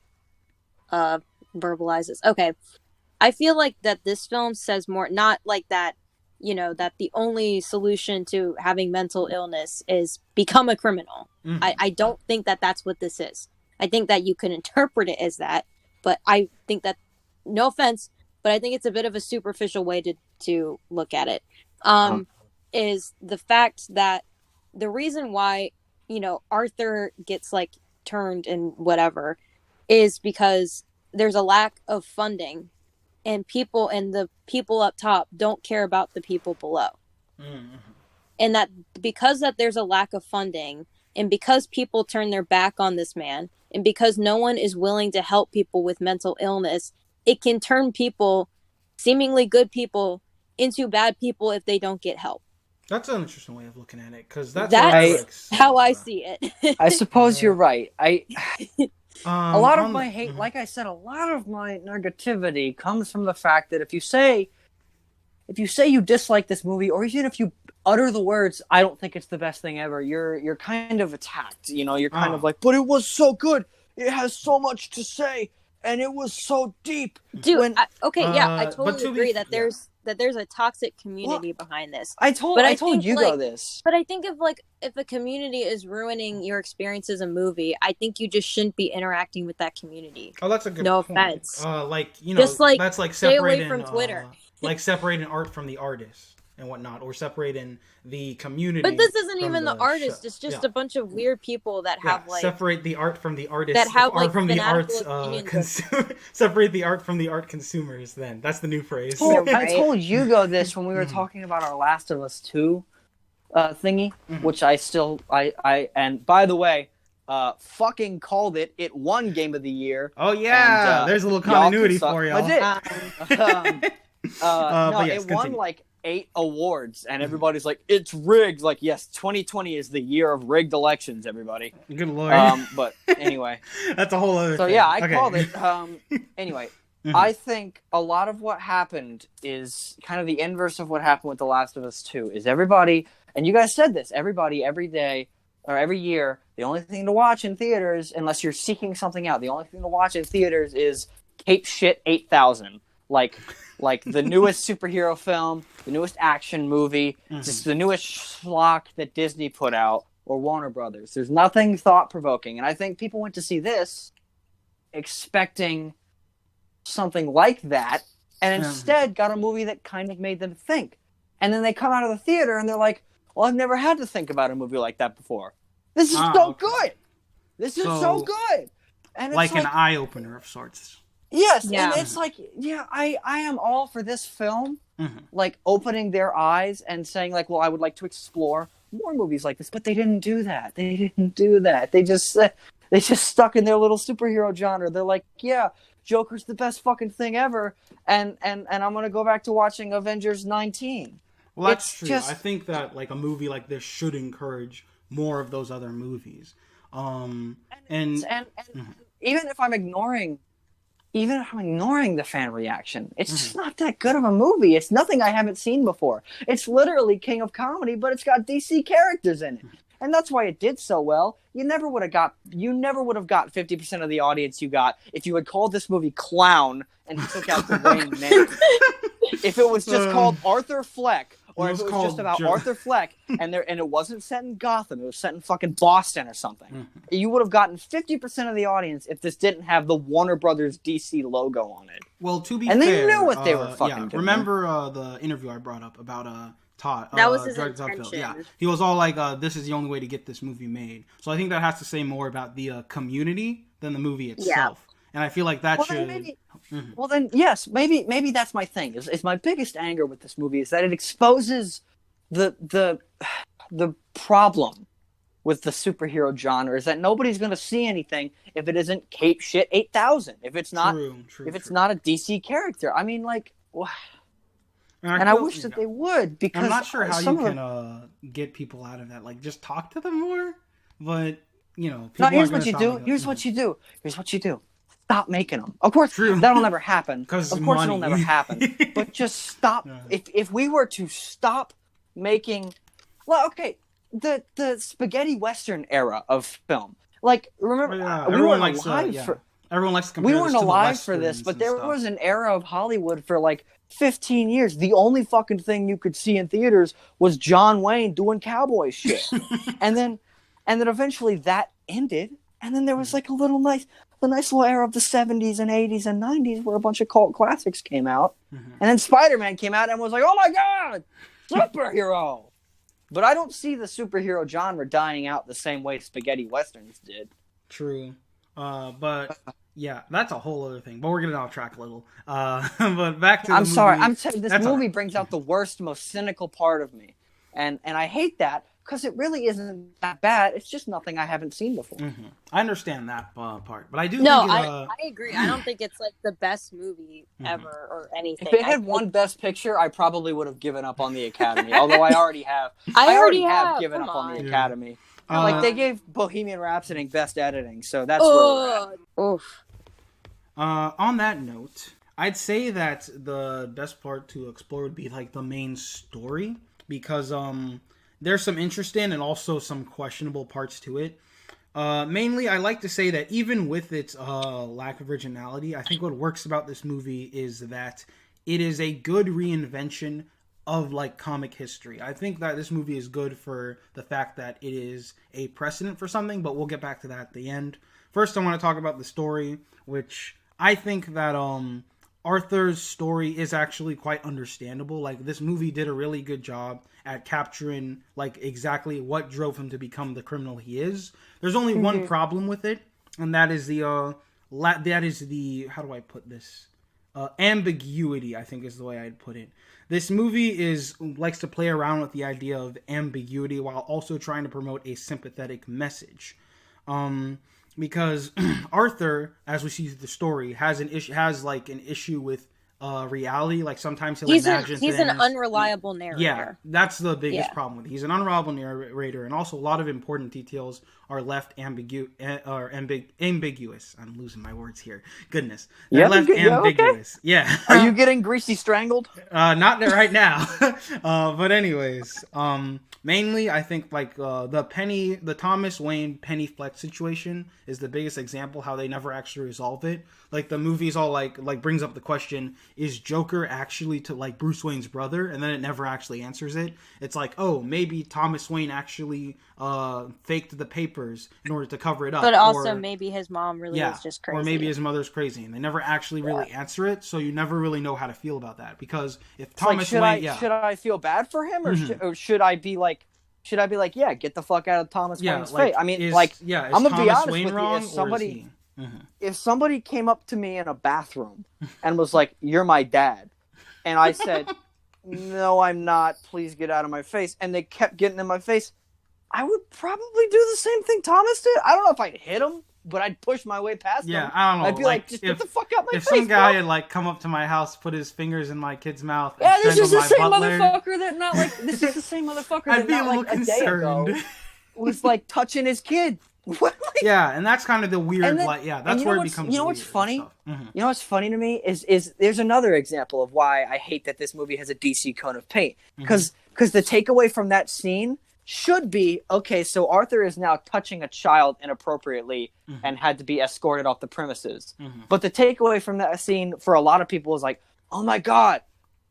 verbalize this. Okay. I feel like that this film says more, not like that, you know, that the only solution to having mental illness is become a criminal. I don't think that that's what this is. I think that you can interpret it as that, but I think that, no offense, but I think it's a bit of a superficial way to look at it. Is the fact that the reason why, you know, Arthur gets like turned and whatever is because there's a lack of funding. And the people up top don't care about the people below. And that because that there's a lack of funding, and because people turn their back on this man, and because no one is willing to help people with mental illness, it can turn people, seemingly good people, into bad people if they don't get help. That's an interesting way of looking at it, because that's how I see it. I suppose you're right. A lot of my hate, mm-hmm. like I said, a lot of my negativity comes from the fact that if you say you dislike this movie, or even if you utter the words, "I don't think it's the best thing ever," you're kind of attacked. You know, you're kind of like, "But it was so good. It has so much to say, and it was so deep." Dude, I totally agree that there's a toxic community behind this. I told Hugo this. But I think if a community is ruining your experience as a movie, I think you just shouldn't be interacting with that community. Oh, that's a good no point. offense. Like, you know, just like, that's like stay separating away from Twitter. Like separating art from the artist and whatnot, or seperating the community. But this isn't even the artist. It's just a bunch of weird people that have like separate the art from the artist. That have art like from the arts separate the art from the art consumers. Then that's the new phrase. I told Hugo this when we were talking about our Last of Us 2 thingy, which and by the way, fucking called it. It won Game of the Year. Oh yeah, there's a little continuity for y'all. It won like 8 awards, and everybody's like, "It's rigged." Like, yes, 2020 is the year of rigged elections, everybody. Good lord. But anyway, that's a whole other. So thing. yeah, I called it. Anyway, I think a lot of what happened is kind of the inverse of what happened with The Last of Us 2. Is everybody, and you guys said this, everybody every day or every year, the only thing to watch in theaters, unless you're seeking something out, the only thing to watch in theaters is Cape Shit 8000. Like the newest superhero film, the newest action movie, just the newest schlock that Disney put out, or Warner Brothers. There's nothing thought-provoking. And I think people went to see this expecting something like that, and instead got a movie that kind of made them think. And then they come out of the theater and they're like, well, I've never had to think about a movie like that before. This is so good! This is so good! And it's like an eye-opener of sorts. Yes, and it's like, I am all for this film, like, opening their eyes and saying, like, well, I would like to explore more movies like this, but they didn't do that. They just stuck in their little superhero genre. They're like, yeah, Joker's the best fucking thing ever, and I'm gonna go back to watching Avengers 19. Well, that's true. I think that, like, a movie like this should encourage more of those other movies. And even if I'm ignoring the fan reaction, it's just not that good of a movie. It's nothing I haven't seen before. It's literally King of Comedy, but it's got DC characters in it. And that's why it did so well. You never would have got 50% of the audience you got if you had called this movie Clown and took out the Wayne name. If it was just called Arthur Fleck, or if it was just about Arthur Fleck, and it wasn't set in Gotham, it was set in fucking Boston or something. You would have gotten 50% of the audience if this didn't have the Warner Brothers DC logo on it. Well, to be fair, they knew what they were fucking doing. Remember the interview I brought up about Todd? That was his intention. intention. Yeah, he was all like, "This is the only way to get this movie made." So I think that has to say more about the community than the movie itself. And I feel like that should. Well, then, yes, maybe that's my thing. Is my biggest anger with this movie is that it exposes the problem with the superhero genre is that nobody's going to see anything if it isn't Cape Shit 8000. If it's not, it's not a DC character. I mean, like, and I wish that they would, because I'm not sure how you can get people out of that. Like, just talk to them more. But here's what you do. Here's what you do. Stop making them. Of course, that'll never happen. Of course, it'll never happen. But just stop. If we were to stop making, well, okay, the spaghetti western era of film. Like, remember, we weren't alive for. Everyone likes to compare. We weren't alive for this, but there was an era of Hollywood for like 15 years. The only fucking thing you could see in theaters was John Wayne doing cowboy shit, and then eventually that ended, and then there was like the nice little era of the 70s and 80s and 90s where a bunch of cult classics came out, and then Spider-Man came out and was like, oh my god, superhero. But I don't see the superhero genre dying out the same way spaghetti westerns did. True. But yeah, that's a whole other thing. But we're getting off track a little. But back to the movie. I'm sorry. I'm telling you, this movie brings out the worst, most cynical part of me. And I hate that, because it really isn't that bad. It's just nothing I haven't seen before. I understand that part, but I do. I agree. I don't think it's like the best movie ever or anything. If it had won Best Picture, I probably would have given up on the Academy. Although I already have. I already have given up on the Academy. Like, they gave Bohemian Rhapsody Best Editing, so that's where we're at. Oof. On that note, I'd say that the best part to explore would be like the main story, because there's some interesting and also some questionable parts to it. Mainly, I like to say that even with its lack of originality, I think what works about this movie is that it is a good reinvention of like comic history. I think that this movie is good for the fact that it is a precedent for something, but we'll get back to that at the end. First, I want to talk about the story, which I think that Arthur's story is actually quite understandable. Like, this movie did a really good job at capturing like exactly what drove him to become the criminal he is. There's only one problem with it, and that is the how do I put this? Ambiguity, I think, is the way I'd put it. This movie likes to play around with the idea of ambiguity while also trying to promote a sympathetic message. Because Arthur, as we see through the story, has an issue with reality. Like, sometimes he'll imagine things. He's an unreliable narrator. Yeah, that's the biggest problem with it. He's an unreliable narrator, and also a lot of important details are left ambiguous. I'm losing my words here. Goodness. They're left ambiguous. Okay? Yeah. Are you getting Greasy strangled? Not right now. But anyways, mainly I think like the Thomas Wayne Penny Flex situation is the biggest example how they never actually resolve it. Like, the movie's all like brings up the question, is Joker actually to like Bruce Wayne's brother? And then it never actually answers it. It's like, oh, maybe Thomas Wayne actually faked the papers in order to cover it up. But also maybe his mom really is just crazy. Or maybe his mother's crazy. And they never actually really answer it, so you never really know how to feel about that. Because if Thomas Wayne... Should I feel bad for him? Or should I be like... yeah, get the fuck out of Thomas Wayne's face? I mean, I'm going to be honest with you. If somebody came up to me in a bathroom and was like, you're my dad, and I said, no, I'm not, please get out of my face, and they kept getting in my face, I would probably do the same thing Thomas did. I don't know if I'd hit him, but I'd push my way past him. Yeah, I don't know. I'd be like, just get the fuck out my face, If some guy had like come up to my house, put his fingers in my kid's mouth, and this is the same motherfucker that not like this is the same motherfucker that not like a day ago was like touching his kid. Yeah, and that's kind of the weird, that's where it becomes. You know what's funny? You know what's funny to me is there's another example of why I hate that this movie has a DC coat of paint, because the takeaway from that scene should be, okay, so Arthur is now touching a child inappropriately and had to be escorted off the premises. But the takeaway from that scene for a lot of people is like, oh my god,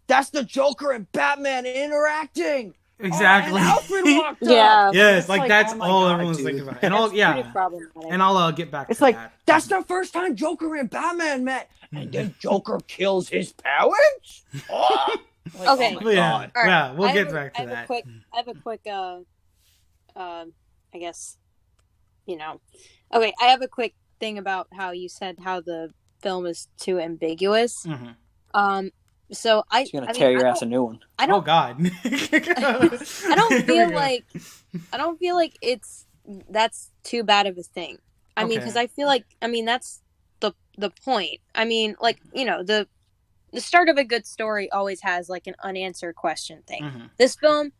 that's the Joker and Batman interacting. Exactly. And Alfred walked up. Yeah. Yes, like that's all everyone's thinking about. And and I'll get back to that. It's like, that's the first time Joker and Batman met, and then Joker kills his parents? Oh! Like, okay. Oh my God. Right. Yeah, we'll get back to that. I have a quick, I guess, okay, I have a quick thing about how you said how the film is too ambiguous. So She's gonna tear your ass a new one. Oh God! I don't feel like it's that's too bad of a thing. I mean, Okay. because I feel like, that's the point. I mean, like, the start of a good story always has like an unanswered question thing. Mm-hmm. This film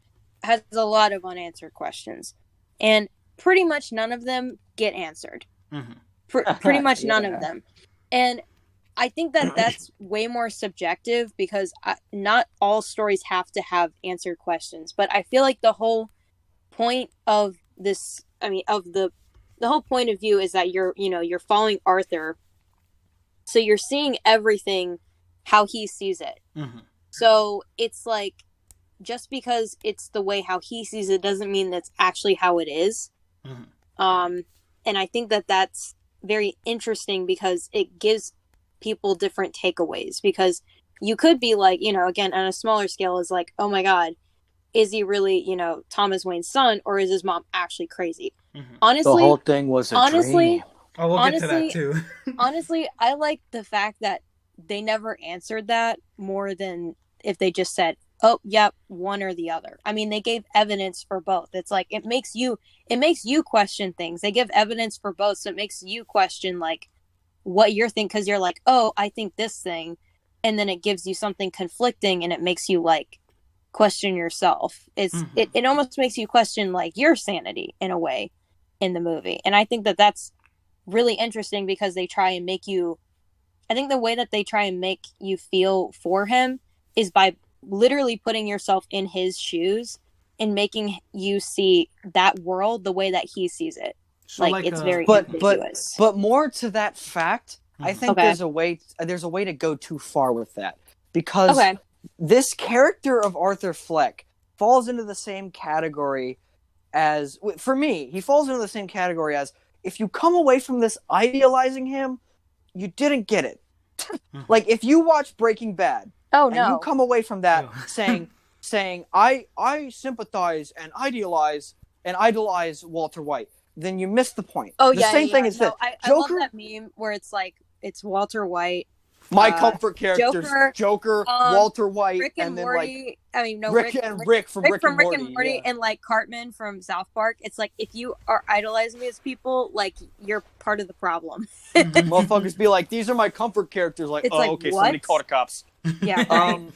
has a lot of unanswered questions, and pretty much none of them get answered. Mm-hmm. Pretty much Yeah. none of them. And I think that that's way more subjective because not all stories have to have answered questions. But I feel like the whole point of this, of the whole point of view is that you're following Arthur, so you're seeing everything how he sees it. Mm-hmm. So it's like, just because it's the way how he sees it doesn't mean that's actually how it is. Mm-hmm. And I think that that's very interesting because it gives people different takeaways, because you could be like, again, on a smaller scale, is like, oh my God, is he really, Thomas Wayne's son, or is his mom actually crazy? Mm-hmm. Honestly, The whole thing was a dream. Oh, we'll get to that too. Honestly, I like the fact that they never answered that more than if they just said, oh, yep, one or the other. I mean, they gave evidence for both. It's like, it makes you question things. They give evidence for both, so it makes you question, like, what you're thinking, because you're like, oh, I think this thing, and then it gives you something conflicting, and it makes you, like, question yourself. It almost makes you question, like, your sanity, in a way, in the movie. And I think that that's really interesting because they try and make you, I think the way that they try and make you feel for him is by literally putting yourself in his shoes and making you see that world the way that he sees it. So like it's very but ambiguous. but more to that fact, I think Okay. there's a way to go too far with that, because Okay. this character of Arthur Fleck falls into the same category as, for me, he falls into the same category as, if you come away from this idealizing him, you didn't get it. Like, if you watch Breaking Bad, Oh and no. you come away from that Yeah. saying I sympathize and idolize Walter White, then you miss the point. Oh The yeah. same yeah, thing yeah. is No, this. I love Joker, that meme where it's like, it's Walter White, my comfort characters, Joker, Walter White, Rick and and then Morty. Rick from Rick and Rick Morty, and Morty, yeah. and like Cartman from South Park. It's like, if you are idolizing these people, like, you're part of the problem. Motherfuckers be like, these are my comfort characters. Like, It's oh, like, okay, what? somebody call the cops. Yeah. Right.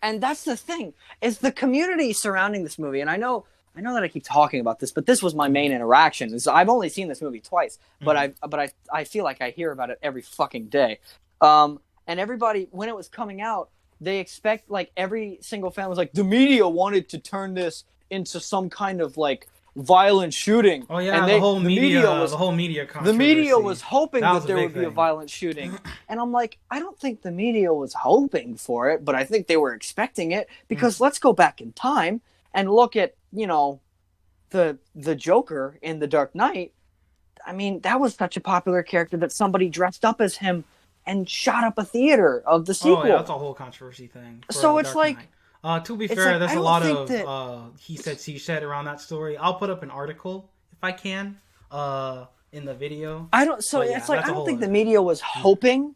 And that's the thing, is the community surrounding this movie. And I know that I keep talking about this, but this was my main interaction. I've only seen this movie twice, but I feel like I hear about it every fucking day. And everybody, when it was coming out, they expect, like, every single fan was like, the media wanted to turn this into some kind of, like, violent shooting. Oh yeah, and the whole media controversy. the media was hoping that a there big would be a thing. violent shooting. And I'm like, I don't think the media was hoping for it, but I think they were expecting it, because let's go back in time and look at, the Joker in The Dark Knight. I mean, that was such a popular character that somebody dressed up as him and shot up a theater of the sequel. Oh yeah, that's a whole controversy thing. So it's Dark like, Knight. To be it's fair, like, there's I a don't lot think of that- he said, she said around that story. I'll put up an article if I can in the video. I don't. So But yeah, it's like, that's I a don't whole think the other- media was hoping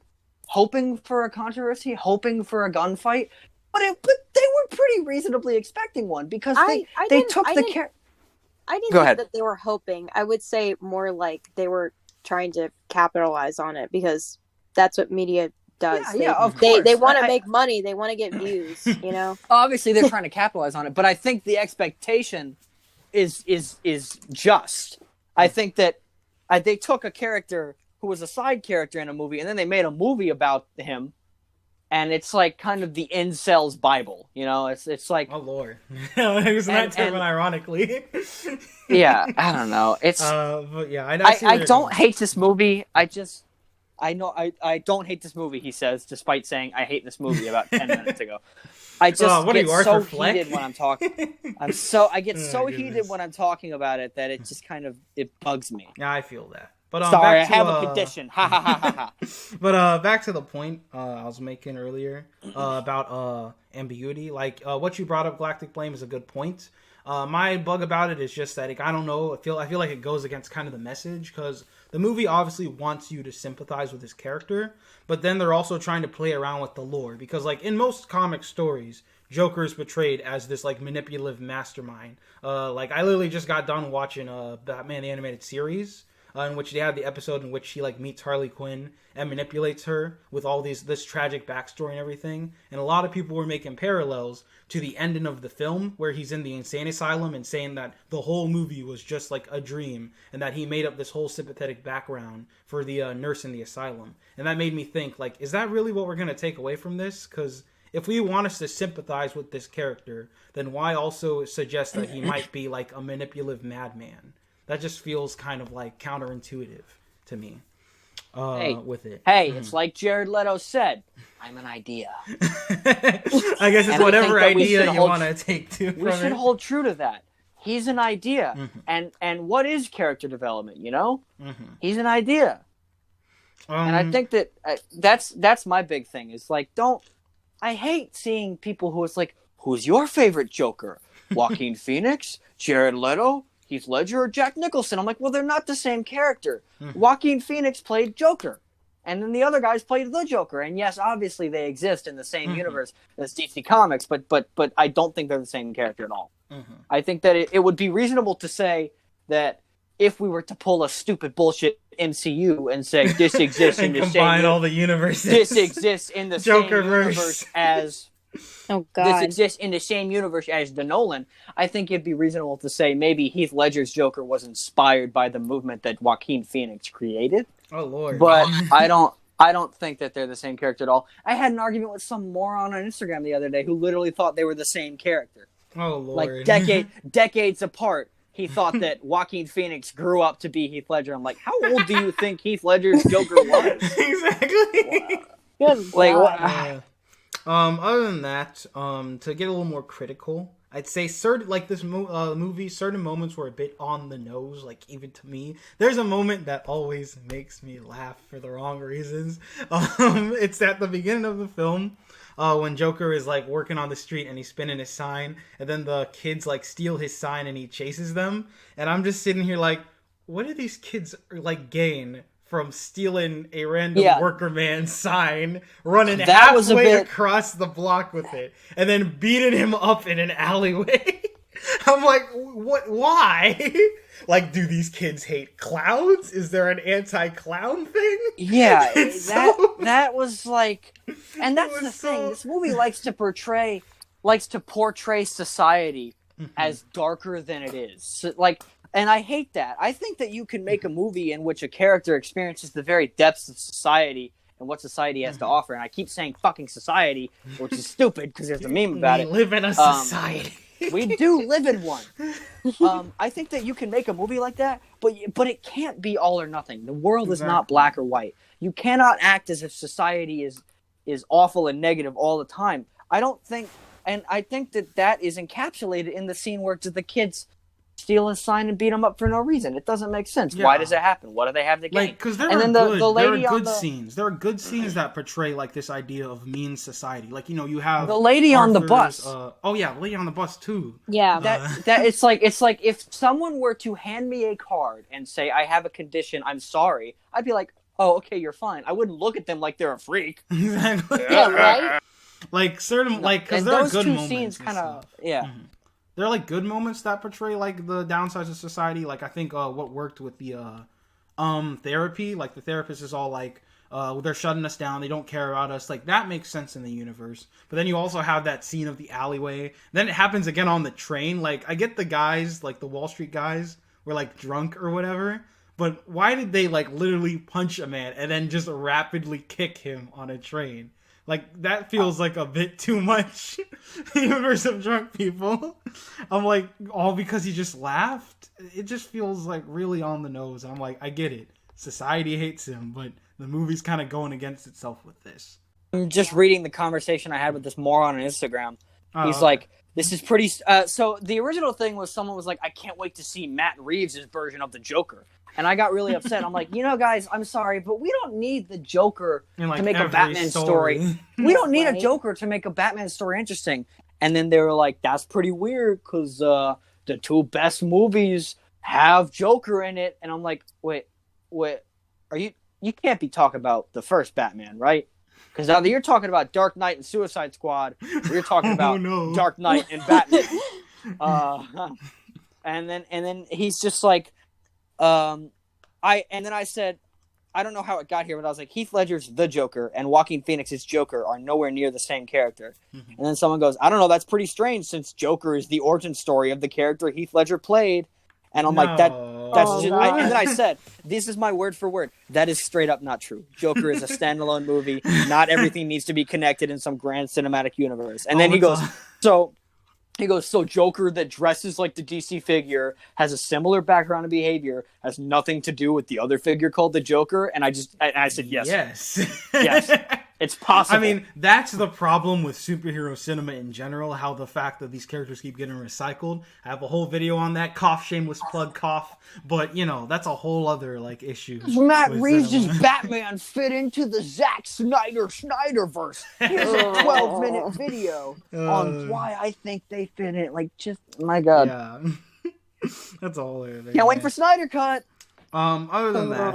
for a controversy, hoping for a gunfight, but they were pretty reasonably expecting one, because they took the care. I didn't Go think ahead. that they were hoping. I would say more like they were trying to capitalize on it, because that's what media does. Yeah, of They course. want to make money. They want to get views. Obviously, they're trying to capitalize on it, but I think the expectation is just. I think that they took a character who was a side character in a movie, and then they made a movie about him, and it's like kind of the incel's Bible. It's like, Oh lord, isn't that term ironically? yeah, I don't know. It's but yeah, I see where I you're don't going. hate this movie. I know I don't hate this movie, he says, despite saying I hate this movie about 10 minutes ago. I just what are get you, so Arthur Fleck? heated when I'm talking. I get so heated goodness. when I'm talking about it that it just kind of, it bugs me. Yeah, I feel that. But Sorry, I back to, have a condition. Ha ha ha ha ha. But back to the point I was making earlier about ambiguity. Like what you brought up, Galactic Blame, is a good point. My bug about it is just that, like, I don't know. I feel like it goes against kind of the message, because the movie obviously wants you to sympathize with his character, but then they're also trying to play around with the lore, because, like, in most comic stories, Joker is portrayed as this like manipulative mastermind. Like I literally just got done watching Batman the Animated Series, in which they had the episode in which he like meets Harley Quinn and manipulates her with all this tragic backstory and everything. And a lot of people were making parallels to the ending of the film where he's in the insane asylum and saying that the whole movie was just like a dream and that he made up this whole sympathetic background for the nurse in the asylum. And that made me think, like, is that really what we're going to take away from this? Because if we want us to sympathize with this character, then why also suggest that he might be like a manipulative madman? That just feels kind of like counterintuitive to me. With it. Hey, it's like Jared Leto said, I'm an idea. I guess it's whatever idea you want to take to. We should hold true to that. He's an idea. And what is character development, you know? He's an idea. And I think that that's my big thing. Is like, I hate seeing people who it's like, who's your favorite Joker? Joaquin Phoenix? Jared Leto? Heath Ledger or Jack Nicholson? I'm like, well, they're not the same character. Joaquin Phoenix played Joker, and then the other guys played the Joker. And yes, obviously they exist in the same universe as DC Comics, but I don't think they're the same character at all. I think that it would be reasonable to say that if we were to pull a stupid bullshit MCU and say this exists in the same combine all the universes, this exists in the same universe as. Oh God! This exists in the same universe as the Nolan. I think it'd be reasonable to say maybe Heath Ledger's Joker was inspired by the movement that Joaquin Phoenix created. Oh Lord! But I don't think that they're the same character at all. I had an argument with some moron on Instagram the other day who literally thought they were the same character. Oh Lord! Like decades apart. He thought that Joaquin Phoenix grew up to be Heath Ledger. I'm like, how old do you think Heath Ledger's Joker was? Exactly. Good like God. Other than that, to get a little more critical, I'd say this movie, certain moments were a bit on the nose, like even to me. There's a moment that always makes me laugh for the wrong reasons. It's at the beginning of the film, when Joker is like working on the street and he's spinning his sign, and then the kids like steal his sign and he chases them. And I'm just sitting here like, what do these kids like gain from stealing a random worker man's sign, running halfway across the block with it, and then beating him up in an alleyway? I'm like, what? Why? Like, do these kids hate clowns? Is there an anti-clown thing? Yeah, that was like, and that's the thing. This movie likes to portray society as darker than it is. So, like. And I hate that. I think that you can make a movie in which a character experiences the very depths of society and what society has to offer. And I keep saying fucking society, which is stupid because there's a meme about it. We live in a society. We do live in one. I think that you can make a movie like that, but it can't be all or nothing. The world is not black or white. You cannot act as if society is awful and negative all the time. I think that is encapsulated in the scene where the kids steal a sign and beat him up for no reason. It doesn't make sense. Yeah. Why does it happen? What do they have to gain? Because there are good scenes. There are good scenes that portray like this idea of mean society. Like, you know, you have the lady on the bus. The lady on the bus too. Yeah, that it's like if someone were to hand me a card and say I have a condition, I'm sorry, I'd be like, oh, okay, you're fine. I wouldn't look at them like they're a freak. Exactly. Yeah, right. Like certain because there are good moments. Those two scenes kind of There are like good moments that portray like the downsides of society. Like I think what worked with the therapy, like the therapist is all like they're shutting us down, they don't care about us. Like that makes sense in the universe. But then you also have that scene of the alleyway. Then it happens again on the train. Like I get the guys, like the Wall Street guys, were like drunk or whatever. But why did they like literally punch a man and then just rapidly kick him on a train? Like, that feels like a bit too much universe of drunk people. I'm like, all because he just laughed? It just feels like really on the nose. I'm like, I get it. Society hates him, but the movie's kind of going against itself with this. I'm just reading the conversation I had with this moron on Instagram. He's like, this is pretty... so the original thing was someone was like, I can't wait to see Matt Reeves' version of the Joker. And I got really upset. I'm like, you know, guys, I'm sorry, but we don't need the Joker to make a Batman story. We don't need a Joker to make a Batman story interesting. And then they were like, that's pretty weird because the two best movies have Joker in it. And I'm like, wait, are you can't be talking about the first Batman, right? Because now you're talking about Dark Knight and Suicide Squad, or you're talking about no. Dark Knight and Batman. And then he's just like, I said, I don't know how it got here, but I was like, Heath Ledger's the Joker and Joaquin Phoenix's Joker are nowhere near the same character. Mm-hmm. And then someone goes, I don't know, that's pretty strange since Joker is the origin story of the character Heath Ledger played. And I'm like, that's just, and then I said, this is my word for word. That is straight up not true. Joker is a standalone movie. Not everything needs to be connected in some grand cinematic universe. And then he goes, so Joker that dresses like the DC figure, has a similar background and behavior, has nothing to do with the other figure called the Joker. And I said, yes. Yes. It's possible. I mean, that's the problem with superhero cinema in general, how the fact that these characters keep getting recycled. I have a whole video on that, cough, shameless plug, cough. But, that's a whole other, issue. Matt Reeves' Batman fit into the Zack Snyderverse. Here's a 12-minute video on why I think they fit in. My God. Yeah. That's a whole other thing. Can't wait for Snyder Cut. Other than that...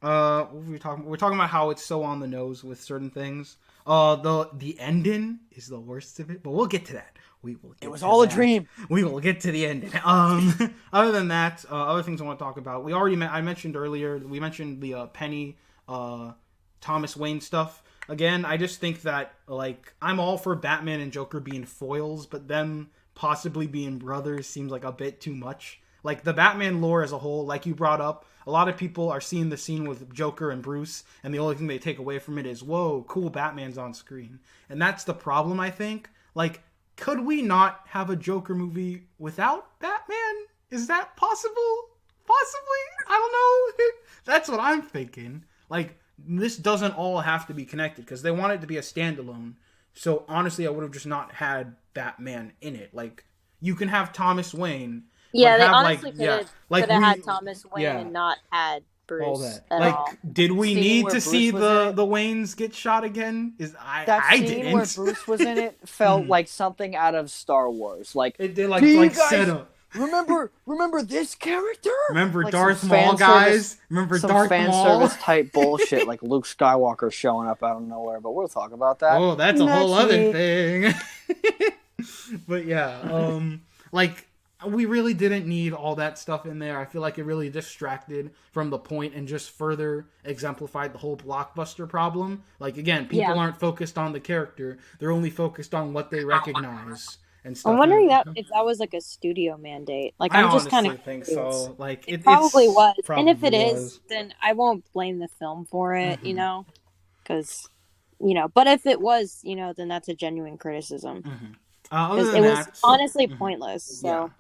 what were we talking? We're talking about how it's so on the nose with certain things. The ending is the worst of it, but we'll get to that. We will. It was all a dream. We will get to the ending. Other than that, other things I want to talk about. I mentioned earlier. We mentioned the Penny, Thomas Wayne stuff. Again, I just think that I'm all for Batman and Joker being foils, but them possibly being brothers seems like a bit too much. The Batman lore as a whole, like you brought up, a lot of people are seeing the scene with Joker and Bruce, and the only thing they take away from it is, whoa, cool, Batman's on screen. And that's the problem, I think. Could we not have a Joker movie without Batman? Is that possible? Possibly? I don't know. That's what I'm thinking. This doesn't all have to be connected, because they want it to be a standalone. So, honestly, I would have just not had Batman in it. You can have Thomas Wayne... Yeah, they honestly could have had Thomas Wayne and not had Bruce all that. at all. Did we need to see the Waynes get shot again? That scene where Bruce was in it felt like something out of Star Wars. It did set up. Remember this character? Remember Darth Maul, guys? Remember Darth Maul? Some fan service type bullshit, like Luke Skywalker showing up out of nowhere. But we'll talk about that. Oh, that's a whole other thing. But yeah, we really didn't need all that stuff in there. I feel like it really distracted from the point and just further exemplified the whole blockbuster problem. Again, people aren't focused on the character. They're only focused on what they recognize and stuff. I'm wondering if that was a studio mandate. I'm just kind of think so. It probably was. And if it is, then I won't blame the film for it, because, but if it was, then that's a genuine criticism. Mm-hmm. It was honestly pointless. So,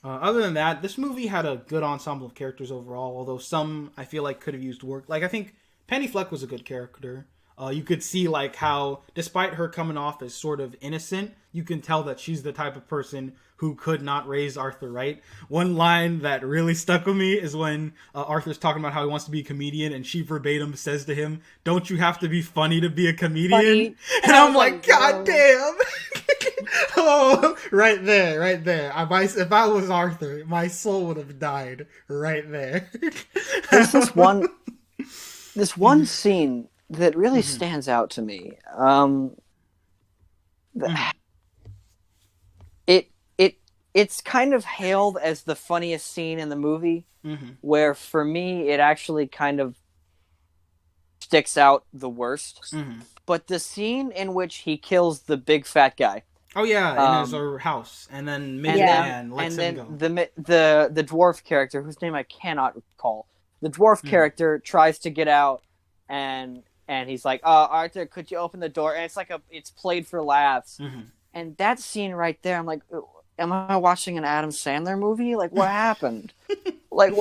other than that, this movie had a good ensemble of characters overall. Although some I feel like could have used work. I think Penny Fleck was a good character. You could see how, despite her coming off as sort of innocent, you can tell that she's the type of person who could not raise Arthur right. One line that really stuck with me is when Arthur's talking about how he wants to be a comedian, and she verbatim says to him, "Don't you have to be funny to be a comedian?" Funny. And I'm like, God damn. Oh, right there. If I was Arthur, my soul would have died right there. There's this one scene that really stands out to me. It's kind of hailed as the funniest scene in the movie, where for me it actually kind of sticks out the worst. But the scene in which he kills the big fat guy. Oh yeah, in his house, and then Midman lets him go. The dwarf character, whose name I cannot recall, the dwarf character tries to get out, and he's like, Arthur, could you open the door? And it's played for laughs. And that scene right there, I'm like, am I watching an Adam Sandler movie? What happened? What?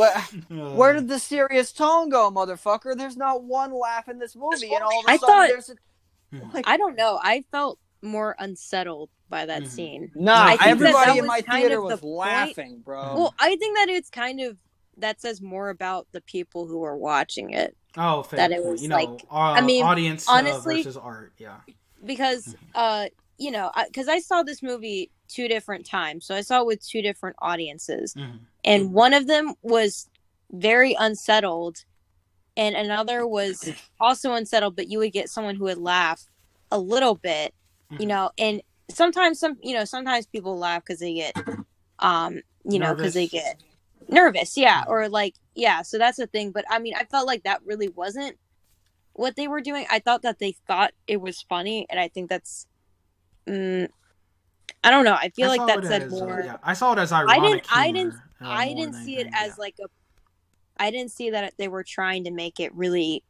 Where did the serious tone go, motherfucker? There's not one laugh in this movie, and all of a sudden there's a... I don't know. I felt more unsettled by that scene. Nah, everybody in my theater was laughing, bro. Well, I think that it's that says more about the people who are watching it. Oh, fair. That it was audience honestly, versus art, yeah. Because because I saw this movie 2 different times, so I saw it with 2 different audiences, and one of them was very unsettled and another was also unsettled, but you would get someone who would laugh a little bit, you know, and sometimes people laugh because they get because they Nervous. get nervous, yeah, or like, yeah, so that's the thing. But I mean, I felt like that really wasn't what they were doing. I thought that they thought it was funny, and I think that's I don't know. I feel like that said more. I saw it as ironic humor. I More didn't than see it anything, as like a. I didn't see that they were trying to make it really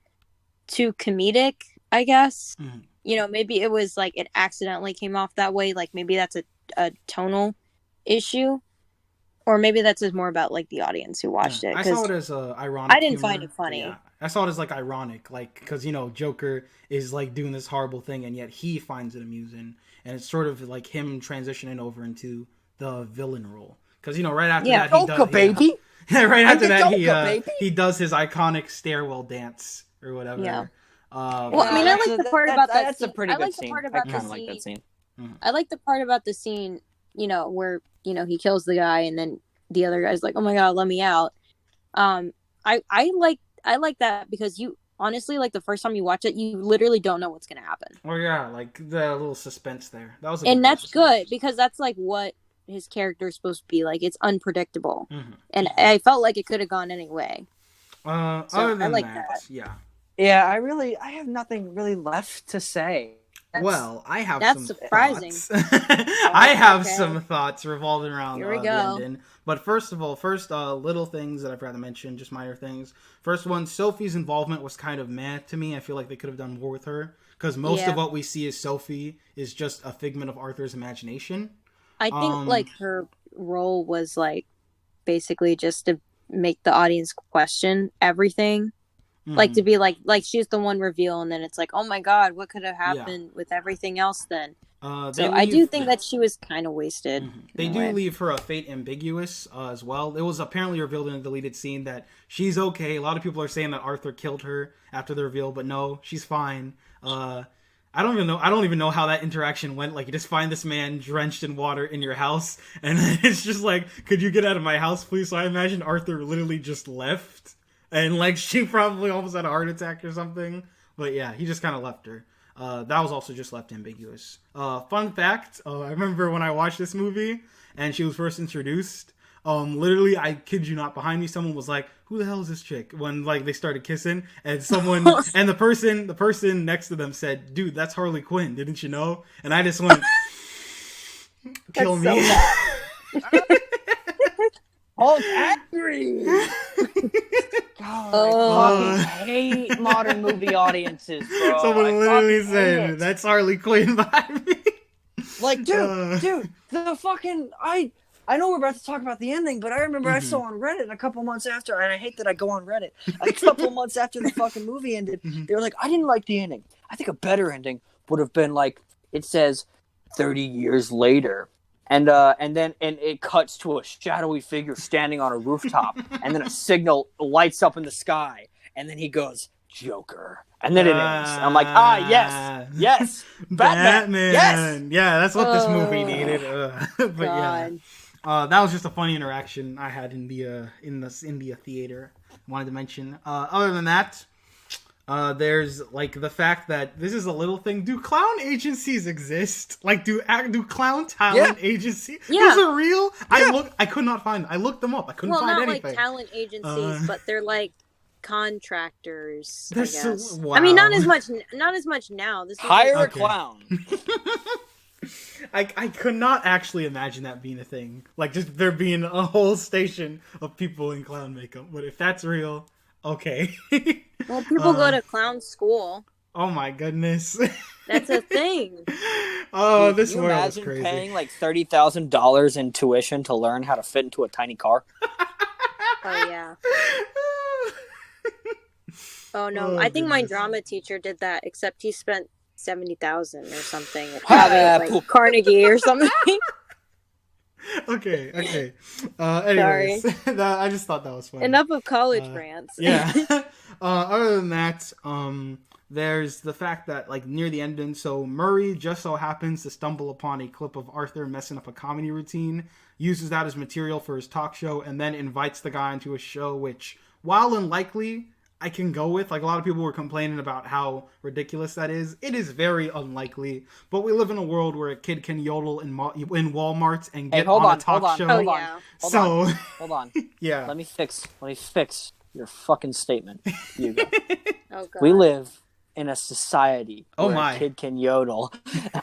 too comedic, I guess. Mhm. You know, maybe it was like it accidentally came off that way. Like maybe that's a tonal issue, or maybe that's just more about like the audience who watched it. I saw Because it as ironic I didn't humor. find it funny. Yeah, I saw it as like ironic, like because Joker is like doing this horrible thing, and yet he finds it amusing, and it's sort of like him transitioning over into the villain role. Because right after Yeah. that he Joker, baby. Yeah, right after that Joker, he does his iconic stairwell dance or whatever. Yeah. Well, I mean, I like the part about that. That's a scene. pretty I good like scene. the part I about kind the of like that scene. scene. I like the part about the scene, where he kills the guy and then the other guy's like, "Oh my god, let me out." I like that because you honestly, like, the first time you watch it, you literally don't know what's gonna happen. Oh yeah, like the little suspense there. That was, And that's good because that's like what his character is supposed to be like. It's unpredictable, and I felt like it could have gone any way. Other than I like that, yeah. Yeah, I have nothing really left to say. Well, I have that's some surprising. thoughts. I have Okay. some thoughts revolving around Here we the go. ending. But first little things that I forgot to mention, just minor things. First one, Sophie's involvement was kind of meh to me. I feel like they could have done more with her. Because most of what we see as Sophie is just a figment of Arthur's imagination. I think like her role was like basically just to make the audience question everything. Like to be like she's the one reveal, and then it's like, oh my god, what could have happened with everything else then? So I do think that she was kind of wasted. They do leave her a fate ambiguous as well. It was apparently revealed in a deleted scene that she's okay. A lot of people are saying that Arthur killed her after the reveal, but no, she's fine. I don't even know how that interaction went. Like, you just find this man drenched in water in your house, and then it's just like, could you get out of my house, please? So I imagine Arthur literally just left. And, like, she probably almost had a heart attack or something. But, yeah, he just kind of left her. That was also just left ambiguous. Fun fact, I remember when I watched this movie and she was first introduced, literally, I kid you not, behind me, someone was like, who the hell is this chick? When, like, they started kissing, and and the person next to them said, dude, that's Harley Quinn, didn't you know? And I just went, kill me. Hulk angry. God, I fucking hate modern movie audiences, bro. Someone literally said, that's Harley Quinn behind me. Like, dude, the fucking I know we're about to talk about the ending, but I remember I saw on Reddit a couple months after, and I hate that I go on Reddit, a couple months after the fucking movie ended, they were like, I didn't like the ending. I think a better ending would have been like, it says 30 years later. And then it cuts to a shadowy figure standing on a rooftop, and then a signal lights up in the sky, and then he goes, Joker. And then it ends. And I'm like, yes, Batman. Yes. Yeah, that's what this movie needed. But God. yeah, that was just a funny interaction I had in the theater. Wanted to mention. Other than that, there's like the fact that this is a little thing. Do clown agencies exist? Like, do clown talent agencies? Yeah. Those are real. Yeah. I could not find. I looked them up. I couldn't find anything. Well, not like talent agencies, but they're like contractors. I guess. So, wow. I mean, not as much now. This hire a clown. I could not actually imagine that being a thing. Like, just there being a whole station of people in clown makeup. But if that's real, okay. Well, people go to clown school. Oh my goodness. That's a thing. Oh, Dude, this can you world is imagine crazy. paying like $30,000 in tuition to learn how to fit into a tiny car? Oh yeah. Oh no, I think my drama teacher did that, except he spent 70,000 or something. Probably like Carnegie or something. Okay. Anyways, I just thought that was funny. Enough of college rants. Yeah. Other than that, there's the fact that, like, near the ending, so Murray just so happens to stumble upon a clip of Arthur messing up a comedy routine, uses that as material for his talk show, and then invites the guy into a show, which, while unlikely, I can go with. Like, a lot of people were complaining about how ridiculous that is. It is very unlikely, but we live in a world where a kid can yodel in Walmart and get on a talk show. Hold on. Yeah. Let me fix your fucking statement, Hugo. Oh god. We live in a society where a kid can yodel,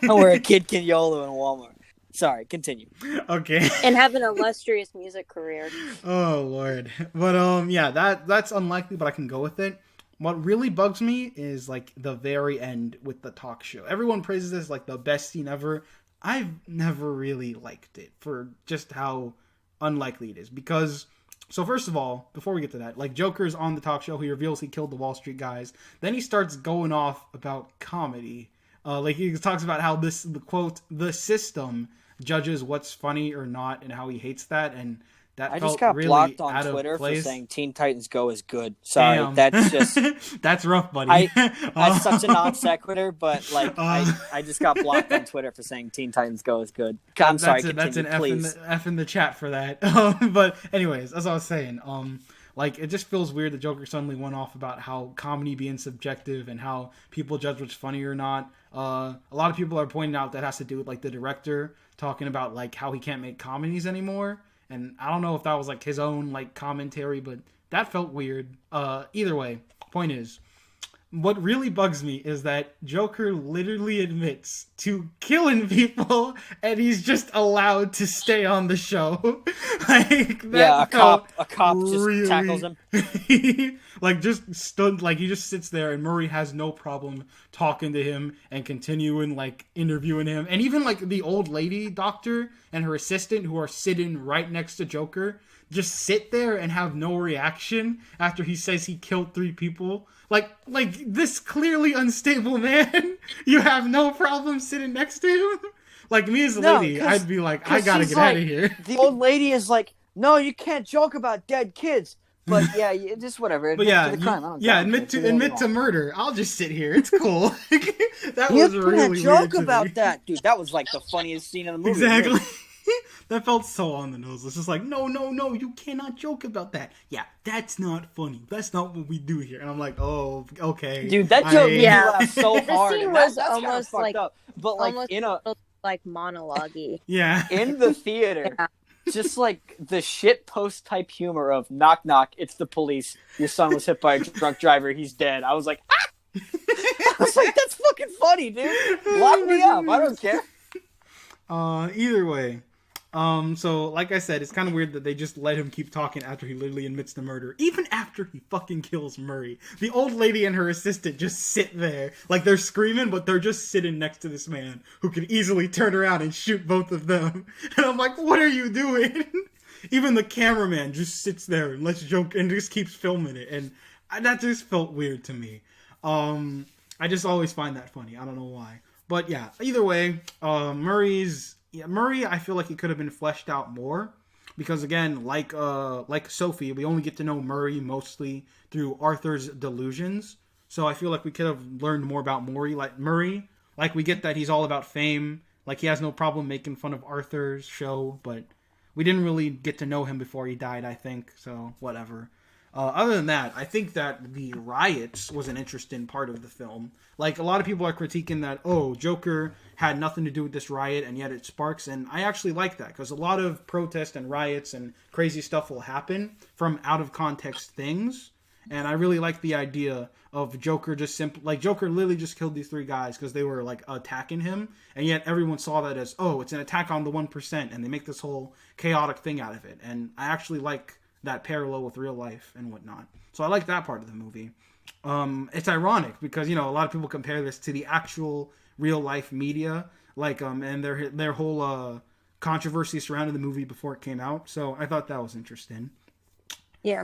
where a kid can yodel in Walmart. Sorry, continue. Okay. And have an illustrious music career. Oh Lord. But yeah, that's unlikely, but I can go with it. What really bugs me is like the very end with the talk show. Everyone praises this like the best scene ever. I've never really liked it for just how unlikely it is. Because, so first of all, before we get to that, like Joker's on the talk show, he reveals he killed the Wall Street guys. Then he starts going off about comedy. Like he talks about how the quote, the system judges what's funny or not, and how he hates that, and that I felt just got really blocked on out of Twitter for place. saying Teen Titans Go is good. Sorry, Damn. that's just that's rough, buddy. That's such a non sequitur, but like I just got blocked on Twitter for saying Teen Titans Go is good. I'm sorry, that's an please. F in the chat for that. But anyways, as I was saying, like it just feels weird that Joker suddenly went off about how comedy being subjective and how people judge what's funny or not. A lot of people are pointing out that has to do with like the director talking about like how he can't make comedies anymore, and I don't know if that was like his own like commentary, but that felt weird. Either way, point is, what really bugs me is that Joker literally admits to killing people, and he's just allowed to stay on the show. Like a cop really, just tackles him. Like just stood, like he just sits there, and Murray has no problem talking to him and continuing like interviewing him, and even like the old lady doctor and her assistant who are sitting right next to Joker just sit there and have no reaction after he says he killed 3 people. Like this clearly unstable man, you have no problem sitting next to him? Like me as a lady, I'd be like, I gotta get out of here. The old lady is like, no, you can't joke about dead kids. But yeah, just whatever. But yeah, to the crime. admit to murder. I'll just sit here. It's cool. That you was really weird joke to about me. that, dude. That was like the funniest scene in the movie. Exactly. Really. That felt so on the nose. It's just like, no, you cannot joke about that. Yeah, that's not funny. That's not what we do here. And I'm like, oh, okay. Dude, that joke made me Yeah. laugh so The hard. scene and was that's almost fucked like- up. But like almost in a like monologue-y. Yeah. in the theater, Yeah. just like the shit post type humor of knock knock, it's the police. Your son was hit by a drunk driver. He's dead. I was like, ah! I was like, that's fucking funny, dude. Lock me up. I don't care. Either way. So like I said, it's kind of weird that they just let him keep talking after he literally admits to murder. Even after he fucking kills Murray. The old lady and her assistant just sit there. Like they're screaming, but they're just sitting next to this man who could easily turn around and shoot both of them. And I'm like, what are you doing? Even the cameraman just sits there and lets joke and just keeps filming it. And that just felt weird to me. I just always find that funny. I don't know why. But yeah, either way, Murray, I feel like he could have been fleshed out more, because again, like Sophie, we only get to know Murray mostly through Arthur's delusions. So I feel like we could have learned more about Murray. Like we get that he's all about fame, like he has no problem making fun of Arthur's show, but we didn't really get to know him before he died, I think. So whatever. Other than that, I think that the riots was an interesting part of the film. Like, a lot of people are critiquing that, oh, Joker had nothing to do with this riot, and yet it sparks, and I actually like that, because a lot of protests and riots and crazy stuff will happen from out-of-context things, and I really like the idea of Joker Joker literally just killed these 3 guys because they were, like, attacking him, and yet everyone saw that as, oh, it's an attack on the 1%, and they make this whole chaotic thing out of it, and I actually like that parallel with real life and whatnot. So I like that part of the movie. It's ironic because, a lot of people compare this to the actual real life media, like, and their whole controversy surrounding the movie before it came out. So I thought that was interesting. Yeah.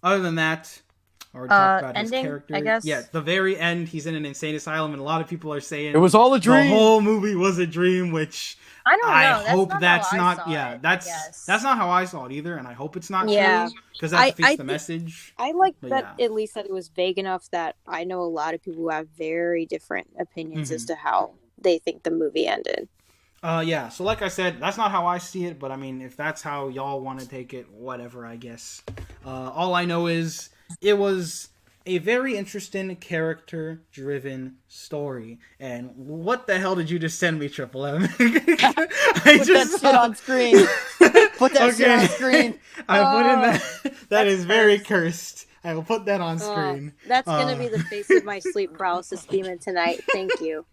Other than that, I already talked about ending, his character. I guess. Yeah, the very end, he's in an insane asylum, and a lot of people are saying It was all a dream. The whole movie was a dream, which I don't know. I hope that's that's not. not. How I saw Yeah, it, that's not how I saw it either, and I hope it's not Yeah. true, because that defeats I the think- message. I like But that at least that it was vague enough that I know a lot of people who have very different opinions as to how they think the movie ended. Yeah, so like I said, that's not how I see it, but I mean, if that's how y'all want to take it, whatever, I guess. All I know is it was a very interesting character-driven story. And what the hell did you just send me, Triple M? Put that shit on screen. Put that shit on screen. I put in that. That is very cursed. I will put that on screen. That's gonna be the face of my sleep paralysis demon tonight. Thank you.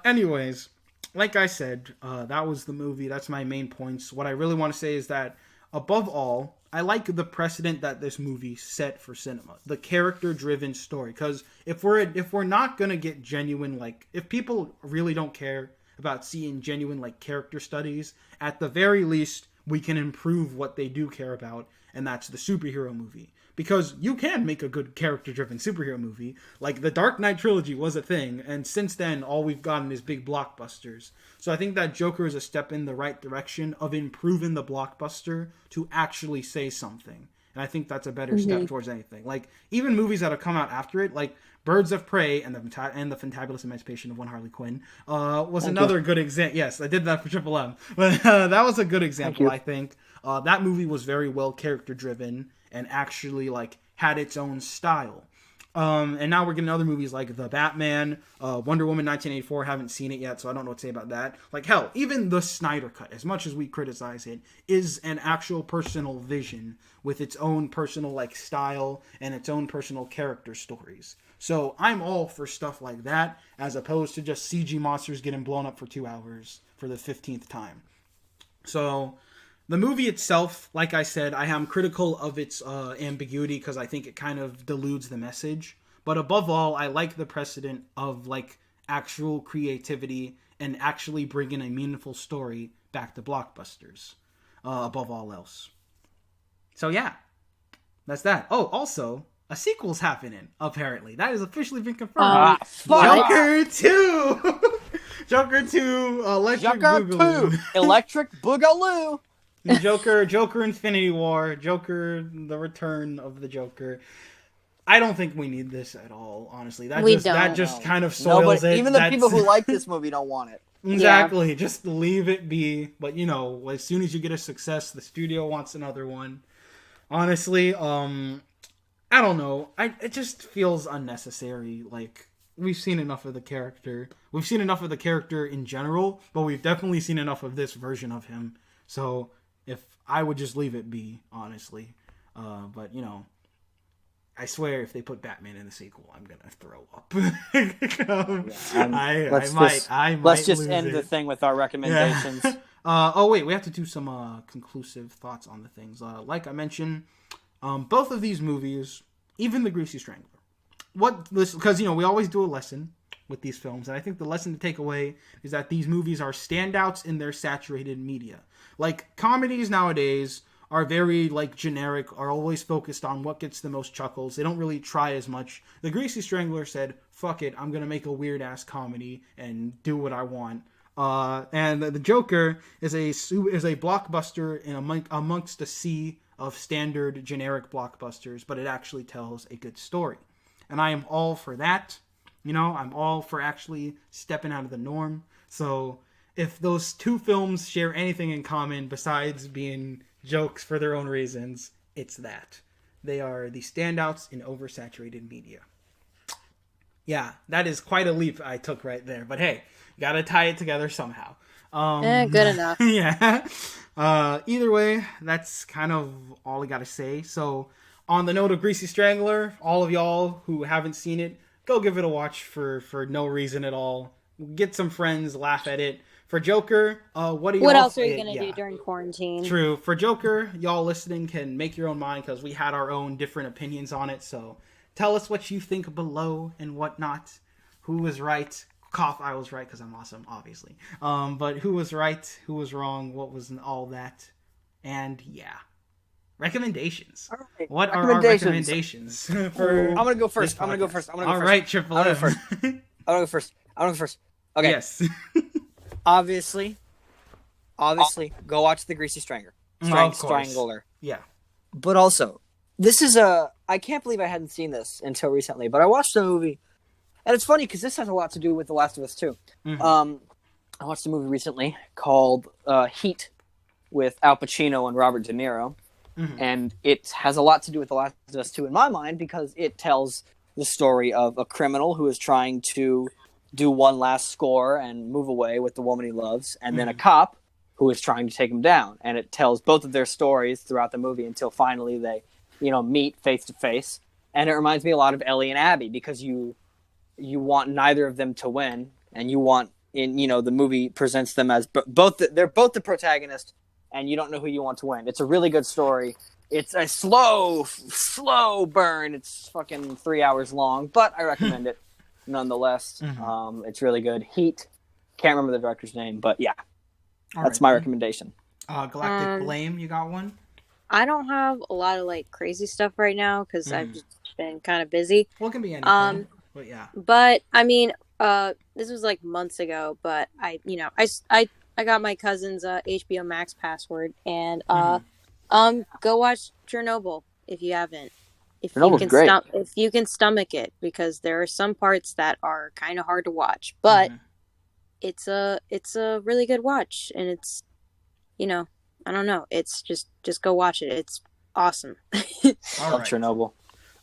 Anyways, like I said, that was the movie. That's my main points. What I really want to say is that, above all, I like the precedent that this movie set for cinema. The character-driven story. Because if we're not gonna get genuine, like, if people really don't care about seeing genuine, like, character studies, at the very least, we can improve what they do care about, and that's the superhero movie. Because you can make a good character-driven superhero movie. Like, the Dark Knight trilogy was a thing, and since then, all we've gotten is big blockbusters. So I think that Joker is a step in the right direction of improving the blockbuster to actually say something. And I think that's a better step towards anything. Like, even movies that have come out after it, like Birds of Prey and the Fantabulous Emancipation of One Harley Quinn, was another good example. Yes, I did that for Triple M. But that was a good example, I think. That movie was very well character-driven and actually, like, had its own style. And now we're getting other movies like The Batman, Wonder Woman 1984. Haven't seen it yet, so I don't know what to say about that. Like, hell, even the Snyder Cut, as much as we criticize it, is an actual personal vision with its own personal, like, style and its own personal character stories. So I'm all for stuff like that, as opposed to just CG monsters getting blown up for 2 hours for the 15th time. So the movie itself, like I said, I am critical of its ambiguity because I think it kind of deludes the message. But above all, I like the precedent of, like, actual creativity and actually bringing a meaningful story back to blockbusters, above all else. So yeah, that's that. Oh, also, a sequel's happening, apparently. That has officially been confirmed. Joker 2! Joker 2, Electric Boogaloo. Electric Boogaloo. Joker Infinity War, Joker The Return of the Joker. I don't think we need this at all, honestly. That just kind of soils it. Even the people who like this movie don't want it. Exactly. Yeah. Just leave it be. But, you know, as soon as you get a success, the studio wants another one. Honestly, I don't know. It just feels unnecessary. Like, we've seen enough of the character. We've seen enough of the character in general, but we've definitely seen enough of this version of him. So if I would just leave it be, honestly. But, you know, I swear if they put Batman in the sequel, I'm going to throw up. I might Let's just end the thing with our recommendations. Yeah. Oh, wait, we have to do some conclusive thoughts on the things. Like I mentioned, both of these movies, even the Greasy Strangler, because, you know, we always do a lesson with these films, and I think the lesson to take away is that these movies are standouts in their saturated media. Like, comedies nowadays are very, like, generic, are always focused on what gets the most chuckles. They don't really try as much. The Greasy Strangler said, fuck it, I'm gonna make a weird-ass comedy and do what I want. And the Joker is a blockbuster amongst a sea of standard generic blockbusters, but it actually tells a good story. And I am all for that. You know, I'm all for actually stepping out of the norm. So if those two films share anything in common besides being jokes for their own reasons, it's that. They are the standouts in oversaturated media. Yeah, that is quite a leap I took right there. But hey, gotta tie it together somehow. Good enough. Yeah. Either way, that's kind of all I gotta say. So, on the note of Greasy Strangler, all of y'all who haven't seen it, go give it a watch for no reason at all. Get some friends, laugh at it. For Joker, what else are you going to do during quarantine? True. For Joker, y'all listening can make your own mind because we had our own different opinions on it. So tell us what you think below and whatnot. Who was right? Cough, I was right because I'm awesome, obviously. But who was right? Who was wrong? What was all that? And yeah. Recommendations. All right. What are our recommendations? I'm going to go first. All right, Triple M. I'm going to go first. Okay. Yes. Obviously, go watch The Greasy Strangler. Strangler. Yeah. But also, this is I can't believe I hadn't seen this until recently, but I watched the movie, and it's funny because this has a lot to do with The Last of Us too. Mm-hmm. I watched a movie recently called Heat with Al Pacino and Robert De Niro. And it has a lot to do with The Last of Us 2 in my mind, because it tells the story of a criminal who is trying to do one last score and move away with the woman he loves, and then a cop who is trying to take him down. And it tells both of their stories throughout the movie until finally they, meet face to face. And it reminds me a lot of Ellie and Abby, because you want neither of them to win, and you want the movie presents them as they're both the protagonist, and you don't know who you want to win. It's a really good story. It's a slow burn. It's fucking 3 hours long, but I recommend it nonetheless. It's really good. Heat. Can't remember the director's name, but yeah, that's my recommendation. Galactic Blame, you got one? I don't have a lot of like crazy stuff right now because I've just been kind of busy. Well, it can be anything. But yeah. But I mean, this was like months ago, but I got my cousin's HBO Max password, and go watch Chernobyl if you haven't. If you can stomach it, because there are some parts that are kind of hard to watch, but it's a really good watch, and it's I don't know, it's just go watch it. It's awesome. Love Chernobyl.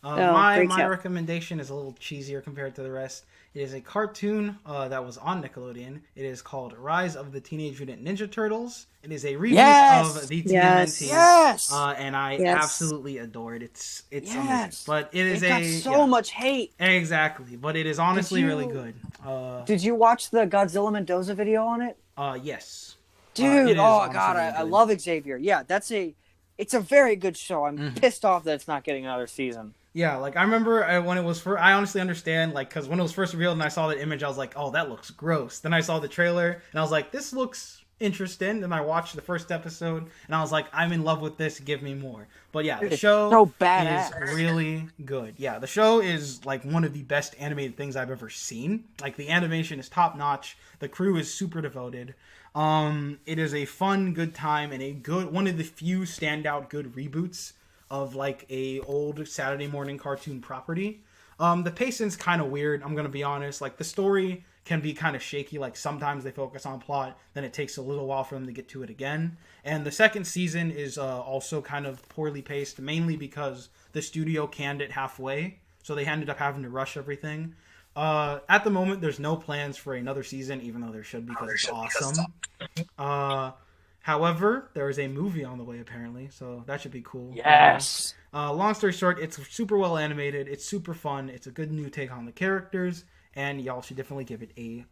My recommendation is a little cheesier compared to the rest. It is a cartoon that was on Nickelodeon. It is called Rise of the Teenage Mutant Ninja Turtles. It is a reboot of the TMNT. Yes. And I absolutely adore it. It's amazing. But it got so much hate. Exactly. But it is honestly really good. Did you watch the Godzilla Mendoza video on it? Yes. Dude, oh god, I love Xavier. Yeah, it's a very good show. I'm pissed off that it's not getting another season. Yeah, like I remember when it was first, I honestly understand, like, because when it was first revealed and I saw the image, I was like, oh, that looks gross. Then I saw the trailer and I was like, this looks interesting. Then I watched the first episode and I was like, I'm in love with this. Give me more. But yeah, the show so badass. is really good. Yeah, the show is like one of the best animated things I've ever seen. Like the animation is top notch. The crew is super devoted. It is a fun, good time and one of the few standout good reboots of like a old Saturday morning cartoon property. The pacing's kind of weird, I'm gonna be honest. Like the story can be kind of shaky. Like sometimes they focus on plot, then it takes a little while for them to get to it again. And the second season is also kind of poorly paced, mainly because the studio canned it halfway, so they ended up having to rush everything. At the moment, there's no plans for another season, even though there should, because it's awesome. However, there is a movie on the way, apparently, so that should be cool. Yes! Long story short, it's super well animated, it's super fun, it's a good new take on the characters, and y'all should definitely give it a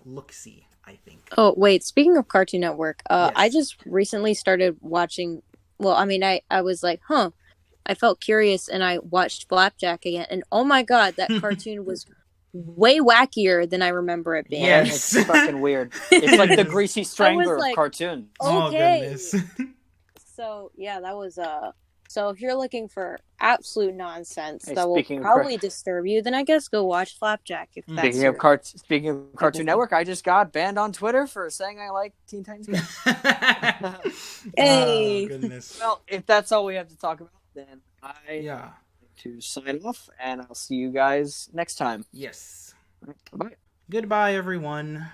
look-see, I think. Oh, wait, speaking of Cartoon Network, yes. I just recently started watching, well, I mean, I was like, I felt curious, and I watched Flapjack again, and oh my god, that cartoon was way wackier than I remember it being. Yes, it's fucking weird. It's like the Greasy Strangler of cartoon. Okay. Oh, goodness. So, yeah, that was, so if you're looking for absolute nonsense that will speaking of probably disturb you, then I guess go watch Flapjack. If that's Speaking of Cartoon Network, I just got banned on Twitter for saying I like Teen Titans Go. Hey. Oh, goodness. Well, if that's all we have to talk about, then to sign off, and I'll see you guys next time. Yes. Bye. Goodbye, everyone.